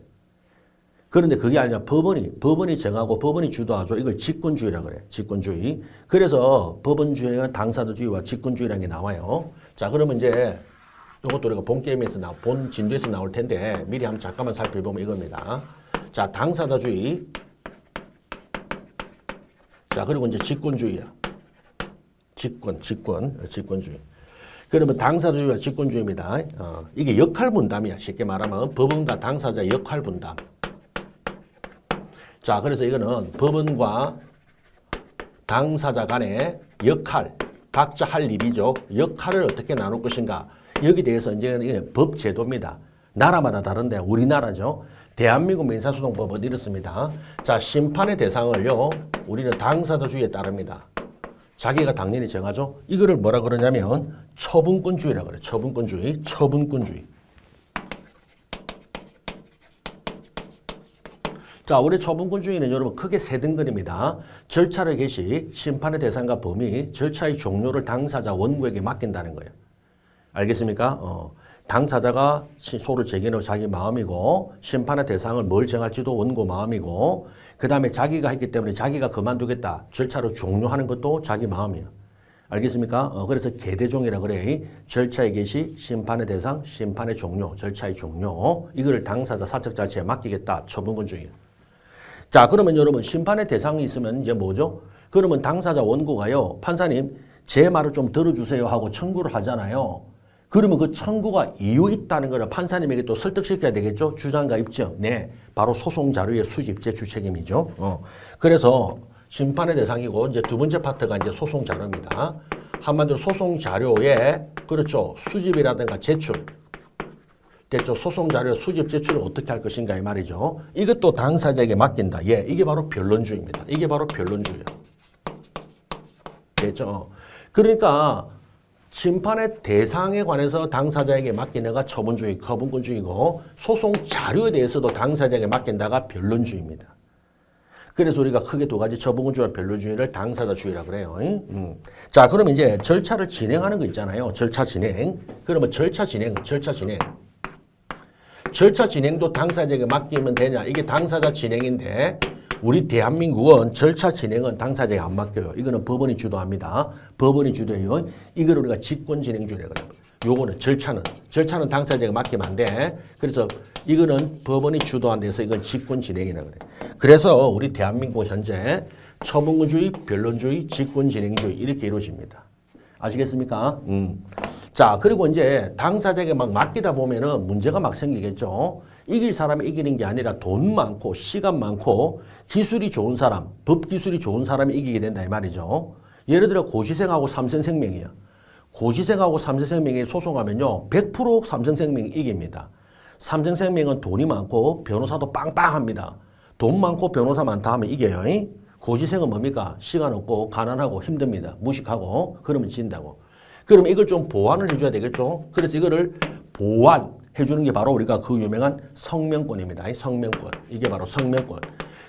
그런데 그게 아니라 법원이 정하고 법원이 주도하죠. 이걸 직권주의라 그래. 직권주의. 그래서 법원주의와 당사자주의와 직권주의라는 게 나와요. 자, 그러면 이제 이것도 우리가 본 게임에서 본 진도에서 나올 텐데 미리 한번 잠깐만 살펴보면 이겁니다. 자, 당사자주의. 자, 그리고 이제 직권주의야. 직권주의. 그러면 당사자주의와 직권주의입니다. 이게 역할 분담이야. 쉽게 말하면 법원과 당사자 역할 분담. 자, 그래서 이거는 법원과 당사자 간의 역할, 각자 할 일이죠. 역할을 어떻게 나눌 것인가. 여기 대해서 이제는 법 제도입니다. 나라마다 다른데 우리나라죠. 대한민국 민사소송법은 이렇습니다. 자, 심판의 대상을요, 우리는 당사자주의에 따릅니다. 자기가 당연히 정하죠. 이거를 뭐라 그러냐면 처분권주의라고 그래요. 처분권주의. 자, 우리 처분권주의는 여러분 크게 세 등급입니다. 절차를 개시, 심판의 대상과 범위, 절차의 종료를 당사자 원고에게 맡긴다는 거예요. 알겠습니까? 당사자가 소를 제기하는 자기 마음이고, 심판의 대상을 뭘 정할지도 원고 마음이고, 그 다음에 자기가 했기 때문에 자기가 그만두겠다, 절차를 종료하는 것도 자기 마음이에요. 알겠습니까? 그래서 계대종이라 그래. 절차의 개시, 심판의 대상, 심판의 종료, 절차의 종료. 이걸 당사자 사적 자체에 맡기겠다. 처분권주의. 자, 그러면 여러분 심판의 대상이 있으면 이제 뭐죠? 그러면 당사자 원고가요, 판사님 제 말을 좀 들어주세요 하고 청구를 하잖아요. 그러면 그 청구가 이유 있다는 걸 판사님에게 또 설득시켜야 되겠죠? 주장과 입증. 네, 바로 소송 자료의 수집, 제출 책임이죠. 그래서 심판의 대상이고 이제 두 번째 파트가 이제 소송 자료입니다. 한마디로 소송 자료에 그렇죠, 수집이라든가 제출. 됐죠? 소송 자료 수집 제출을 어떻게 할 것인가 이 말이죠. 이것도 당사자에게 맡긴다. 예, 이게 바로 변론주의입니다. 이게 바로 변론주의예요. 됐죠? 그러니까 심판의 대상에 관해서 당사자에게 맡기는가 처분주의, 처분권주의고 소송 자료에 대해서도 당사자에게 맡긴다가 변론주의입니다. 그래서 우리가 크게 두 가지 처분권주의와 변론주의를 당사자주의라고 그래요. 자, 그러면 이제 절차를 진행하는 거 있잖아요. 절차 진행. 그러면 절차 진행도 당사자에게 맡기면 되냐? 이게 당사자 진행인데 우리 대한민국은 절차 진행은 당사자에게 안 맡겨요. 이거는 법원이 주도합니다. 법원이 주도해요. 이걸 우리가 직권진행주의라고 그래요. 요거는 절차는 당사자에게 맡기면 안 돼. 그래서 이거는 법원이 주도한 데서 이건 직권진행이라고 그래요. 그래서 우리 대한민국 현재 처분권주의, 변론주의, 직권진행주의 이렇게 이루어집니다. 아시겠습니까? 자, 그리고 이제 당사자에게 막 맡기다 보면은 문제가 막 생기겠죠. 이길 사람이 이기는 게 아니라 돈 많고 시간 많고 기술이 좋은 사람, 법 기술이 좋은 사람이 이기게 된다 이 말이죠. 예를 들어 고시생하고 삼성생명이야. 고시생하고 삼성생명이 소송하면요 100% 삼성생명이 이깁니다. 삼성생명은 돈이 많고 변호사도 빵빵합니다. 돈 많고 변호사 많다 하면 이겨요. 고시생은 뭡니까? 시간 없고 가난하고 힘듭니다. 무식하고 그러면 진다고. 그러면 이걸 좀 보완을 해줘야 되겠죠. 그래서 이거를 보완해주는 게 바로 우리가 그 유명한 성명권입니다. 성명권. 이게 바로 성명권.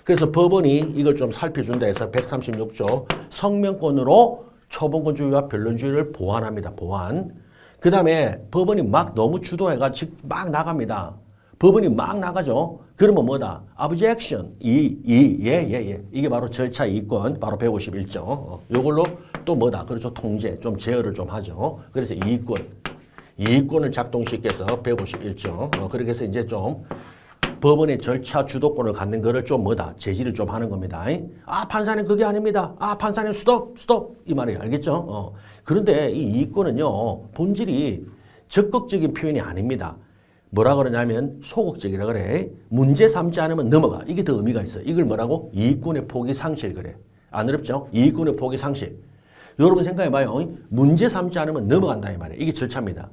그래서 법원이 이걸 좀 살펴준다 해서 136조 성명권으로 처분권주의와 변론주의를 보완합니다. 보완. 그 다음에 법원이 막 너무 주도해가지고 막 나갑니다. 법원이 막 나가죠. 그러면 뭐다? objection. 예. 이게 바로 절차 이권, 바로 151조. 요걸로 또 뭐다? 그렇죠. 통제, 좀 제어를 좀 하죠. 그래서 이권을 작동시켜서 151조. 그렇게 해서 이제 좀 법원의 절차 주도권을 갖는 거를 좀 뭐다? 제지를 좀 하는 겁니다. 아, 판사님 그게 아닙니다. 아, 판사님 스톱. 이 말이에요. 알겠죠? 그런데 이 이권은요, 본질이 적극적인 표현이 아닙니다. 뭐라 그러냐면 소극적이라 그래. 문제 삼지 않으면 넘어가. 이게 더 의미가 있어. 이걸 뭐라고? 이익권의 포기 상실 그래. 안 어렵죠? 이익권의 포기 상실. 여러분 생각해봐요. 문제 삼지 않으면 넘어간다 이 말이에요. 이게 절차입니다.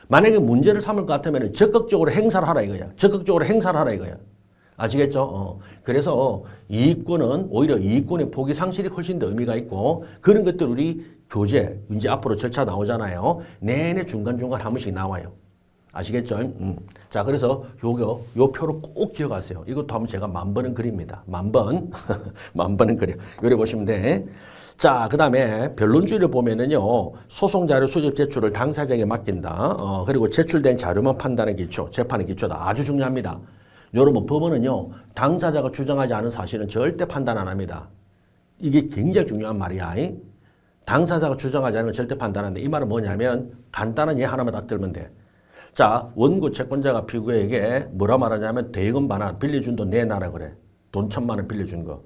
만약에 문제를 삼을 것 같으면 적극적으로 행사를 하라 이거야. 적극적으로 행사를 하라 이거야. 아시겠죠? 그래서 이익권은 오히려 이익권의 포기 상실이 훨씬 더 의미가 있고 그런 것들 우리 교재 이제 앞으로 절차 나오잖아요. 내내 중간중간 한 번씩 나와요. 아시겠죠? 자, 그래서 요 표를 꼭 기억하세요. 이것도 한번 제가 10,000번은 그립니다. 10,000번. 10,000번은 그려. 요래 보시면 돼. 자, 그 다음에 변론주의를 보면은요, 소송자료 수집 제출을 당사자에게 맡긴다. 그리고 제출된 자료만 판단의 기초, 재판의 기초다. 아주 중요합니다. 여러분, 법원은요, 당사자가 주장하지 않은 사실은 절대 판단 안 합니다. 이게 굉장히 중요한 말이야. 당사자가 주장하지 않은 건 절대 판단 안 한다. 이 말은 뭐냐면, 간단한 예 하나만 딱 들면 돼. 자, 원고 채권자가 피고에게 뭐라 말하냐면 대금 반환 빌려준 돈 내놔라 그래. 돈 1,000만 원 빌려준 거.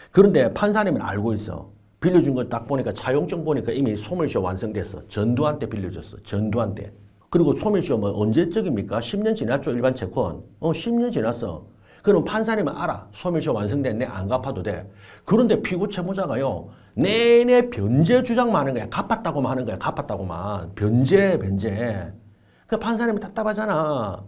그런데 판사님은 알고 있어. 빌려준 거 딱 보니까 차용증 보니까 이미 소멸시효 완성됐어. 전두환 때 빌려줬어. 전두환 때. 그리고 소멸시효 뭐 언제적입니까? 10년 지났죠. 일반 채권. 10년 지났어. 그럼 판사님은 알아. 소멸시효 완성됐네. 안 갚아도 돼. 그런데 피고 채무자가요. 내내 변제 주장만 하는 거야. 갚았다고만 하는 거야. 갚았다고만. 변제. 그 판사님은 답답하잖아.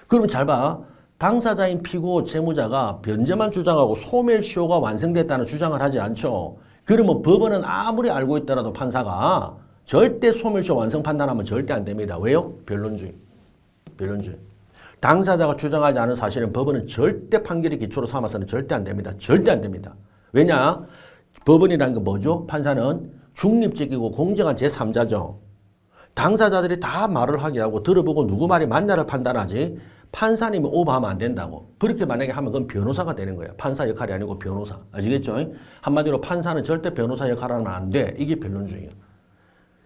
그러면 잘 봐. 당사자인 피고 채무자가 변제만 주장하고 소멸시효가 완성됐다는 주장을 하지 않죠. 그러면 법원은 아무리 알고 있더라도 판사가 절대 소멸시효 완성 판단하면 절대 안 됩니다. 왜요? 변론주의. 당사자가 주장하지 않은 사실은 법원은 절대 판결의 기초로 삼아서는 절대 안 됩니다. 절대 안 됩니다. 왜냐? 법원이라는 게 뭐죠? 판사는 중립적이고 공정한 제3자죠. 당사자들이 다 말을 하게 하고 들어보고 누구 말이 맞냐를 판단하지 판사님이 오버하면 안 된다고. 그렇게 만약에 하면 그건 변호사가 되는 거야. 판사 역할이 아니고 변호사. 아시겠죠? 한마디로 판사는 절대 변호사 역할을 하면 안 돼. 이게 변론주의예요.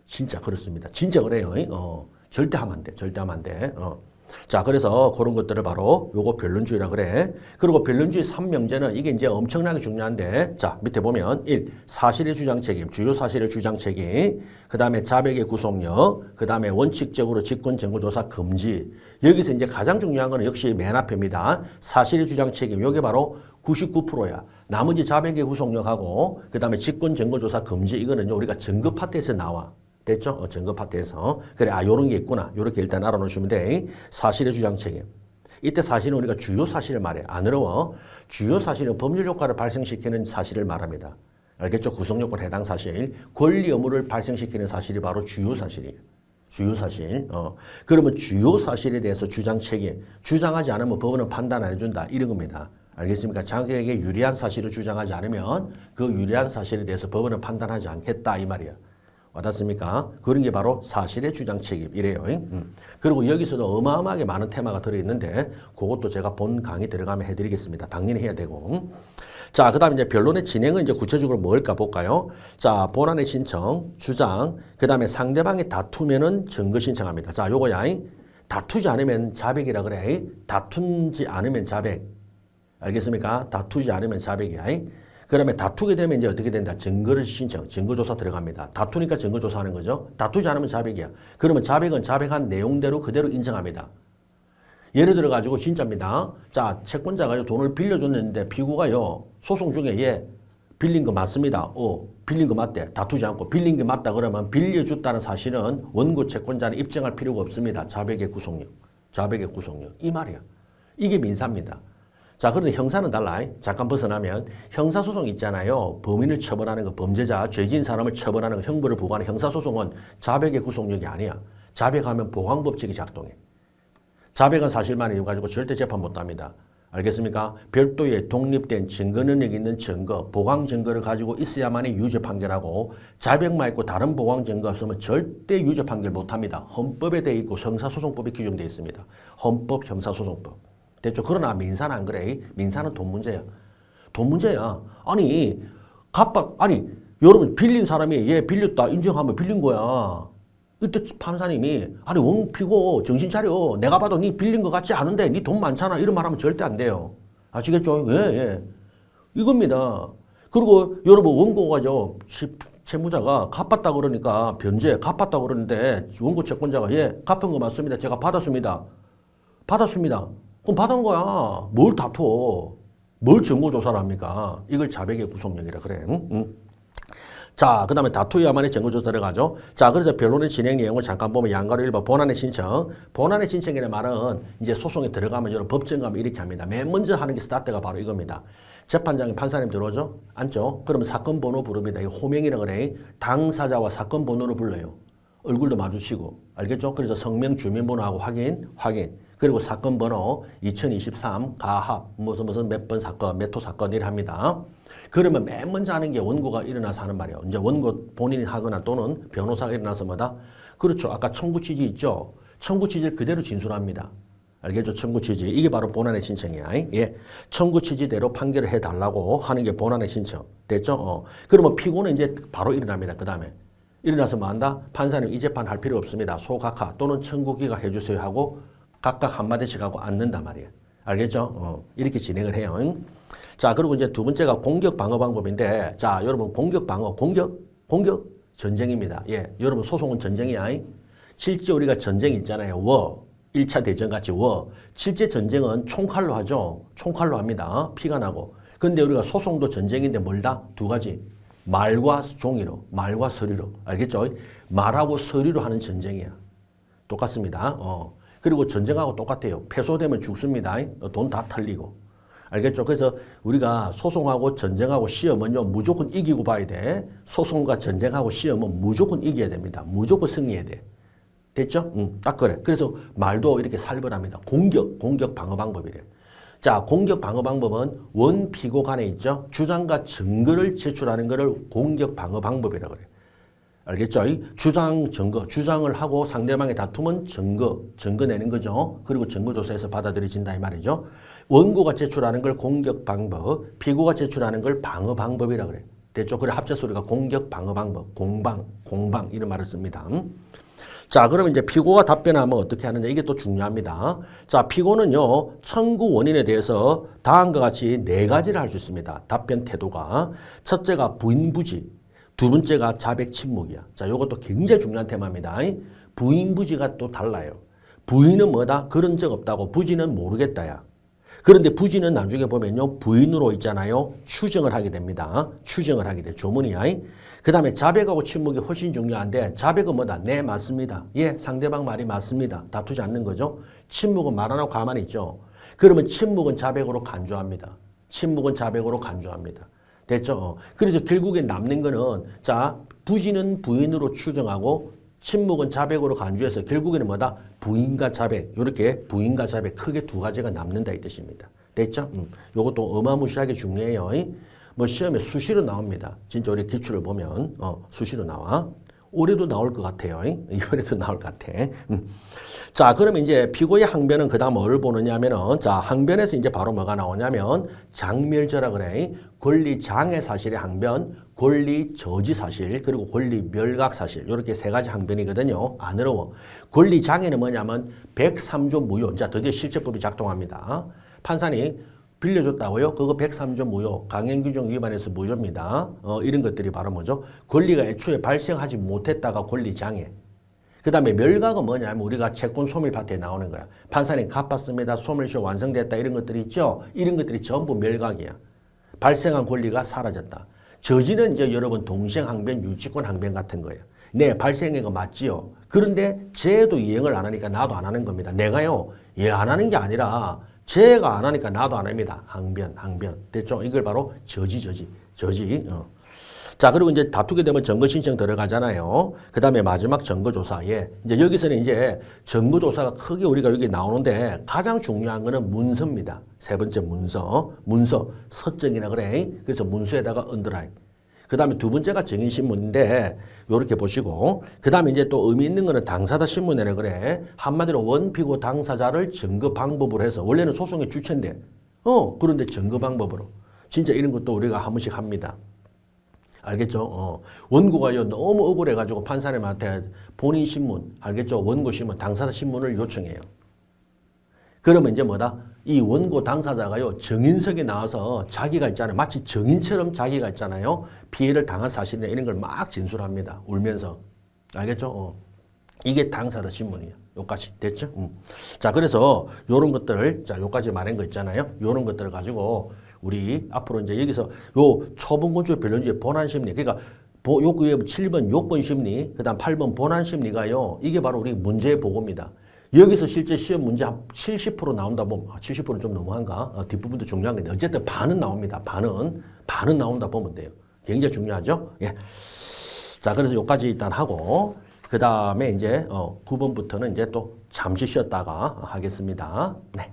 진짜 그렇습니다. 진짜 그래요. 절대 하면 안 돼. 자, 그래서 그런 것들을 바로 요거 변론주의라 그래. 그리고 변론주의 3명제는 이게 이제 엄청나게 중요한데, 자, 밑에 보면 1. 사실의 주장 책임, 주요 사실의 주장 책임. 그 다음에 자백의 구속력. 그 다음에 원칙적으로 직권 증거 조사 금지. 여기서 이제 가장 중요한 거는 역시 맨 앞입니다. 사실의 주장 책임. 요게 바로 99%야. 나머지 자백의 구속력하고 그 다음에 직권 증거 조사 금지. 이거는요, 우리가 증거 파트에서 나와. 됐죠? 증거 파트에서. 그래, 요런 게 있구나. 요렇게 일단 알아놓으시면 돼. 사실의 주장 책임. 이때 사실은 우리가 주요 사실을 말해. 안 어려워. 주요 사실은 법률 효과를 발생시키는 사실을 말합니다. 알겠죠? 구성요건 해당 사실. 권리 의무를 발생시키는 사실이 바로 주요 사실이에요. 주요 사실. 그러면 주요 사실에 대해서 주장 책임. 주장하지 않으면 법원은 판단 안 해준다. 이런 겁니다. 알겠습니까? 자기에게 유리한 사실을 주장하지 않으면 그 유리한 사실에 대해서 법원은 판단하지 않겠다. 이 말이야. 와닿습니까? 그런 게 바로 사실의 주장 책임이래요. 그리고 여기서도 어마어마하게 많은 테마가 들어있는데 그것도 제가 본 강의 들어가면 해드리겠습니다. 당연히 해야 되고. 자, 그 다음에 이제 변론의 진행은 이제 구체적으로 뭘까 볼까요? 자, 본안의 신청, 주장, 그 다음에 상대방이 다투면은 증거 신청합니다. 자, 요거야. 다투지 않으면 자백이라 그래. 다투지 않으면 자백. 알겠습니까? 다투지 않으면 자백이야. 그러면 다투게 되면 이제 어떻게 된다? 증거를 신청, 증거조사 들어갑니다. 다투니까 증거조사하는 거죠. 다투지 않으면 자백이야. 그러면 자백은 자백한 내용대로 그대로 인정합니다. 예를 들어 가지고 진짜입니다. 자, 채권자가 돈을 빌려줬는데 피고가요. 소송 중에 얘 빌린 거 맞습니다. 빌린 거 맞대. 다투지 않고 빌린 게 맞다 그러면 빌려줬다는 사실은 원고 채권자는 입증할 필요가 없습니다. 자백의 구속력. 자백의 구속력. 이 말이야. 이게 민사입니다. 자, 그런데 형사는 달라. 잠깐 벗어나면 형사소송 있잖아요. 범인을 처벌하는 거, 범죄자, 죄진 사람을 처벌하는 거, 형벌을 부과하는 형사소송은 자백의 구속력이 아니야. 자백하면 보강법칙이 작동해. 자백은 사실만 가지고 절대 재판 못합니다. 알겠습니까? 별도의 독립된 증거 능력 있는 증거, 보강 증거를 가지고 있어야만이 유죄 판결하고 자백만 있고 다른 보강 증거 없으면 절대 유죄 판결 못합니다. 헌법에 돼 있고 형사소송법에 규정되어 있습니다. 헌법 형사소송법. 됐죠? 그러나 민사는 안 그래. 민사는 돈 문제야. 돈 문제야. 아니 여러분 빌린 사람이 얘 빌렸다 인정하면 빌린 거야. 이때 판사님이 아니 원피고 정신 차려. 내가 봐도 니 빌린 것 같지 않은데 니 돈 많잖아. 이런 말 하면 절대 안 돼요. 아시겠죠? 예. 이겁니다. 그리고 여러분 원고가 채무자가 갚았다 그러니까 변제 갚았다 그러는데 원고 채권자가 예 갚은 거 맞습니다. 제가 받았습니다. 그럼 받은 거야. 뭘 다투어. 뭘 증거조사를 합니까? 이걸 자백의 구속력이라 그래. 자, 그 다음에 다투야만의 증거조사 들어가죠. 자, 그래서 변론의 진행 내용을 잠깐 보면 양가로 1번 본안의 신청. 본안의 신청이라는 말은 이제 소송에 들어가면 여러분 법정 가면 이렇게 합니다. 맨 먼저 하는 게 스타트가 바로 이겁니다. 재판장에 판사님 들어오죠? 앉죠? 그러면 사건 번호 부릅니다. 이 호명이라 그래. 당사자와 사건 번호를 불러요. 얼굴도 마주치고. 알겠죠? 그래서 성명 주민번호하고 확인. 그리고 사건 번호 2023 가합 무슨 몇 번 사건 몇 호 사건 이래 합니다. 그러면 맨 먼저 하는 게 원고가 일어나서 하는 말이에요. 이제 원고 본인이 하거나 또는 변호사가 일어나서 뭐다? 그렇죠. 아까 청구 취지 있죠. 청구 취지를 그대로 진술합니다. 알겠죠? 청구 취지. 이게 바로 본안의 신청이야. 예. 청구 취지대로 판결을 해달라고 하는 게 본안의 신청. 됐죠? 그러면 피고는 이제 바로 일어납니다. 그 다음에. 일어나서 뭐 한다? 판사님 이 재판 할 필요 없습니다. 소각하 또는 청구 기각 해주세요 하고 각각 한마디씩 하고 앉는단 말이에요. 알겠죠? 이렇게 진행을 해요. 자, 그리고 이제 두 번째가 공격 방어 방법인데, 자, 여러분 공격 전쟁입니다. 예, 여러분 소송은 전쟁이야. 실제 우리가 전쟁 있잖아요. 1차 대전 같이 실제 전쟁은 총칼로 하죠. 총칼로 합니다. 피가 나고. 근데 우리가 소송도 전쟁인데 뭘다? 두 가지. 말과 종이로, 말과 서류로. 알겠죠? 말하고 서류로 하는 전쟁이야. 똑같습니다. 그리고 전쟁하고 똑같아요. 패소되면 죽습니다. 돈 다 털리고. 알겠죠? 그래서 우리가 소송하고 전쟁하고 시험은요, 무조건 이기고 봐야 돼. 소송과 전쟁하고 시험은 무조건 이겨야 됩니다. 무조건 승리해야 돼. 됐죠? 딱 그래. 그래서 말도 이렇게 살벌합니다. 공격 방어 방법이래요. 자, 공격 방어 방법은 원피고 간에 있죠? 주장과 증거를 제출하는 것을 공격 방어 방법이라고 그래요. 알겠죠? 주장을 하고 상대방의 다툼은 증거 내는 거죠. 그리고 증거조사에서 받아들여진다 이 말이죠. 원고가 제출하는 걸 공격 방법, 피고가 제출하는 걸 방어 방법이라 그래요. 됐죠? 그래 합쳐서 우리가 공격 방어 방법, 공방 이런 말을 씁니다. 자, 그러면 이제 피고가 답변하면 어떻게 하느냐 이게 또 중요합니다. 자, 피고는요 청구 원인에 대해서 다음과 같이 네 가지를 할 수 있습니다. 답변 태도가 첫째가 부인부지. 두 번째가 자백 침묵이야. 자, 이것도 굉장히 중요한 테마입니다. 부인 부지가 또 달라요. 부인은 뭐다? 그런 적 없다고. 부지는 모르겠다야. 그런데 부지는 나중에 보면요. 부인으로 있잖아요. 추정을 하게 됩니다. 추정을 하게 돼. 조문이야. 그 다음에 자백하고 침묵이 훨씬 중요한데 자백은 뭐다? 네, 맞습니다. 예, 상대방 말이 맞습니다. 다투지 않는 거죠. 침묵은 말 안 하고 가만히 있죠. 그러면 침묵은 자백으로 간주합니다. 침묵은 자백으로 간주합니다. 됐죠? 그래서 결국에 남는 거는 자, 부지는 부인으로 추정하고 친목은 자백으로 간주해서 결국에는 뭐다? 부인과 자백. 이렇게 부인과 자백 크게 두 가지가 남는다 이 뜻입니다. 됐죠? 요것도 어마무시하게 중요해요. 뭐 시험에 수시로 나옵니다. 진짜 우리 기출을 보면 수시로 나와. 올해도 나올 것 같아요. 이번에도 나올 것 같아. 자, 그러면 이제 피고의 항변은 그 다음 뭐를 보느냐 하면은, 자, 항변에서 이제 바로 뭐가 나오냐면, 장멸저라 그래. 권리장애 사실의 항변, 권리저지 사실, 그리고 권리멸각 사실. 이렇게 세 가지 항변이거든요. 안 어려워. 권리장애는 뭐냐면, 103조 무효. 자, 드디어 실제법이 작동합니다. 판사님, 빌려줬다고요? 그거 103조 무효, 강행규정 위반해서 무효입니다. 이런 것들이 바로 뭐죠? 권리가 애초에 발생하지 못했다가 권리장애. 그 다음에 멸각은 뭐냐면 우리가 채권 소멸 파트에 나오는 거야. 판사님 갚았습니다. 소멸시효 완성됐다. 이런 것들이 있죠? 이런 것들이 전부 멸각이야. 발생한 권리가 사라졌다. 저지는 이제 여러분 동시행 항변, 유치권 항변 같은 거예요. 네, 발생한 거 맞지요. 그런데 쟤도 이행을 안 하니까 나도 안 하는 겁니다. 내가요, 얘 안 하는 게 아니라 쟤가 안 하니까 나도 안 합니다. 항변. 됐죠? 이걸 바로 저지. 자, 그리고 이제 다투게 되면 증거신청 들어가잖아요. 그 다음에 마지막 증거조사. 예. 이제 여기서는 이제 증거조사가 크게 우리가 여기 나오는데 가장 중요한 거는 문서입니다. 세 번째 문서. 서적이나 그래. 그래서 문서에다가 언더라인. 그 다음에 두 번째가 증인신문인데 요렇게 보시고 그 다음에 이제 또 의미 있는 거는 당사자 신문이라 그래. 한마디로 원피고 당사자를 증거 방법으로 해서 원래는 소송의 주체인데 그런데 증거 방법으로 진짜 이런 것도 우리가 한 번씩 합니다. 알겠죠? 원고가요 너무 억울해가지고 판사님한테 본인 신문 알겠죠? 원고 신문 당사자 신문을 요청해요. 그러면 이제 뭐다? 이 원고 당사자가요, 정인석에 나와서 자기가 있잖아요. 마치 정인처럼 자기가 있잖아요. 피해를 당한 사실이나 이런 걸 막 진술합니다. 울면서. 알겠죠? 이게 당사자 신문이에요. 요까지. 됐죠? 자, 그래서 요런 것들을, 자, 요까지 말한 거 있잖아요. 요런 것들을 가지고 우리 앞으로 이제 여기서 요 초본건축 변론주의 본안심리. 그러니까 욕구의 7번 요건심리, 그 다음 8번 본안심리가요. 이게 바로 우리 문제의 보고입니다. 여기서 실제 시험 문제 한 70% 나온다 보면 70%는 좀 너무한가? 뒷부분도 중요한 건데 어쨌든 반은 나옵니다. 반은 나온다 보면 돼요. 굉장히 중요하죠? 예. 자, 그래서 여기까지 일단 하고 그 다음에 이제 9번부터는 이제 또 잠시 쉬었다가 하겠습니다. 네.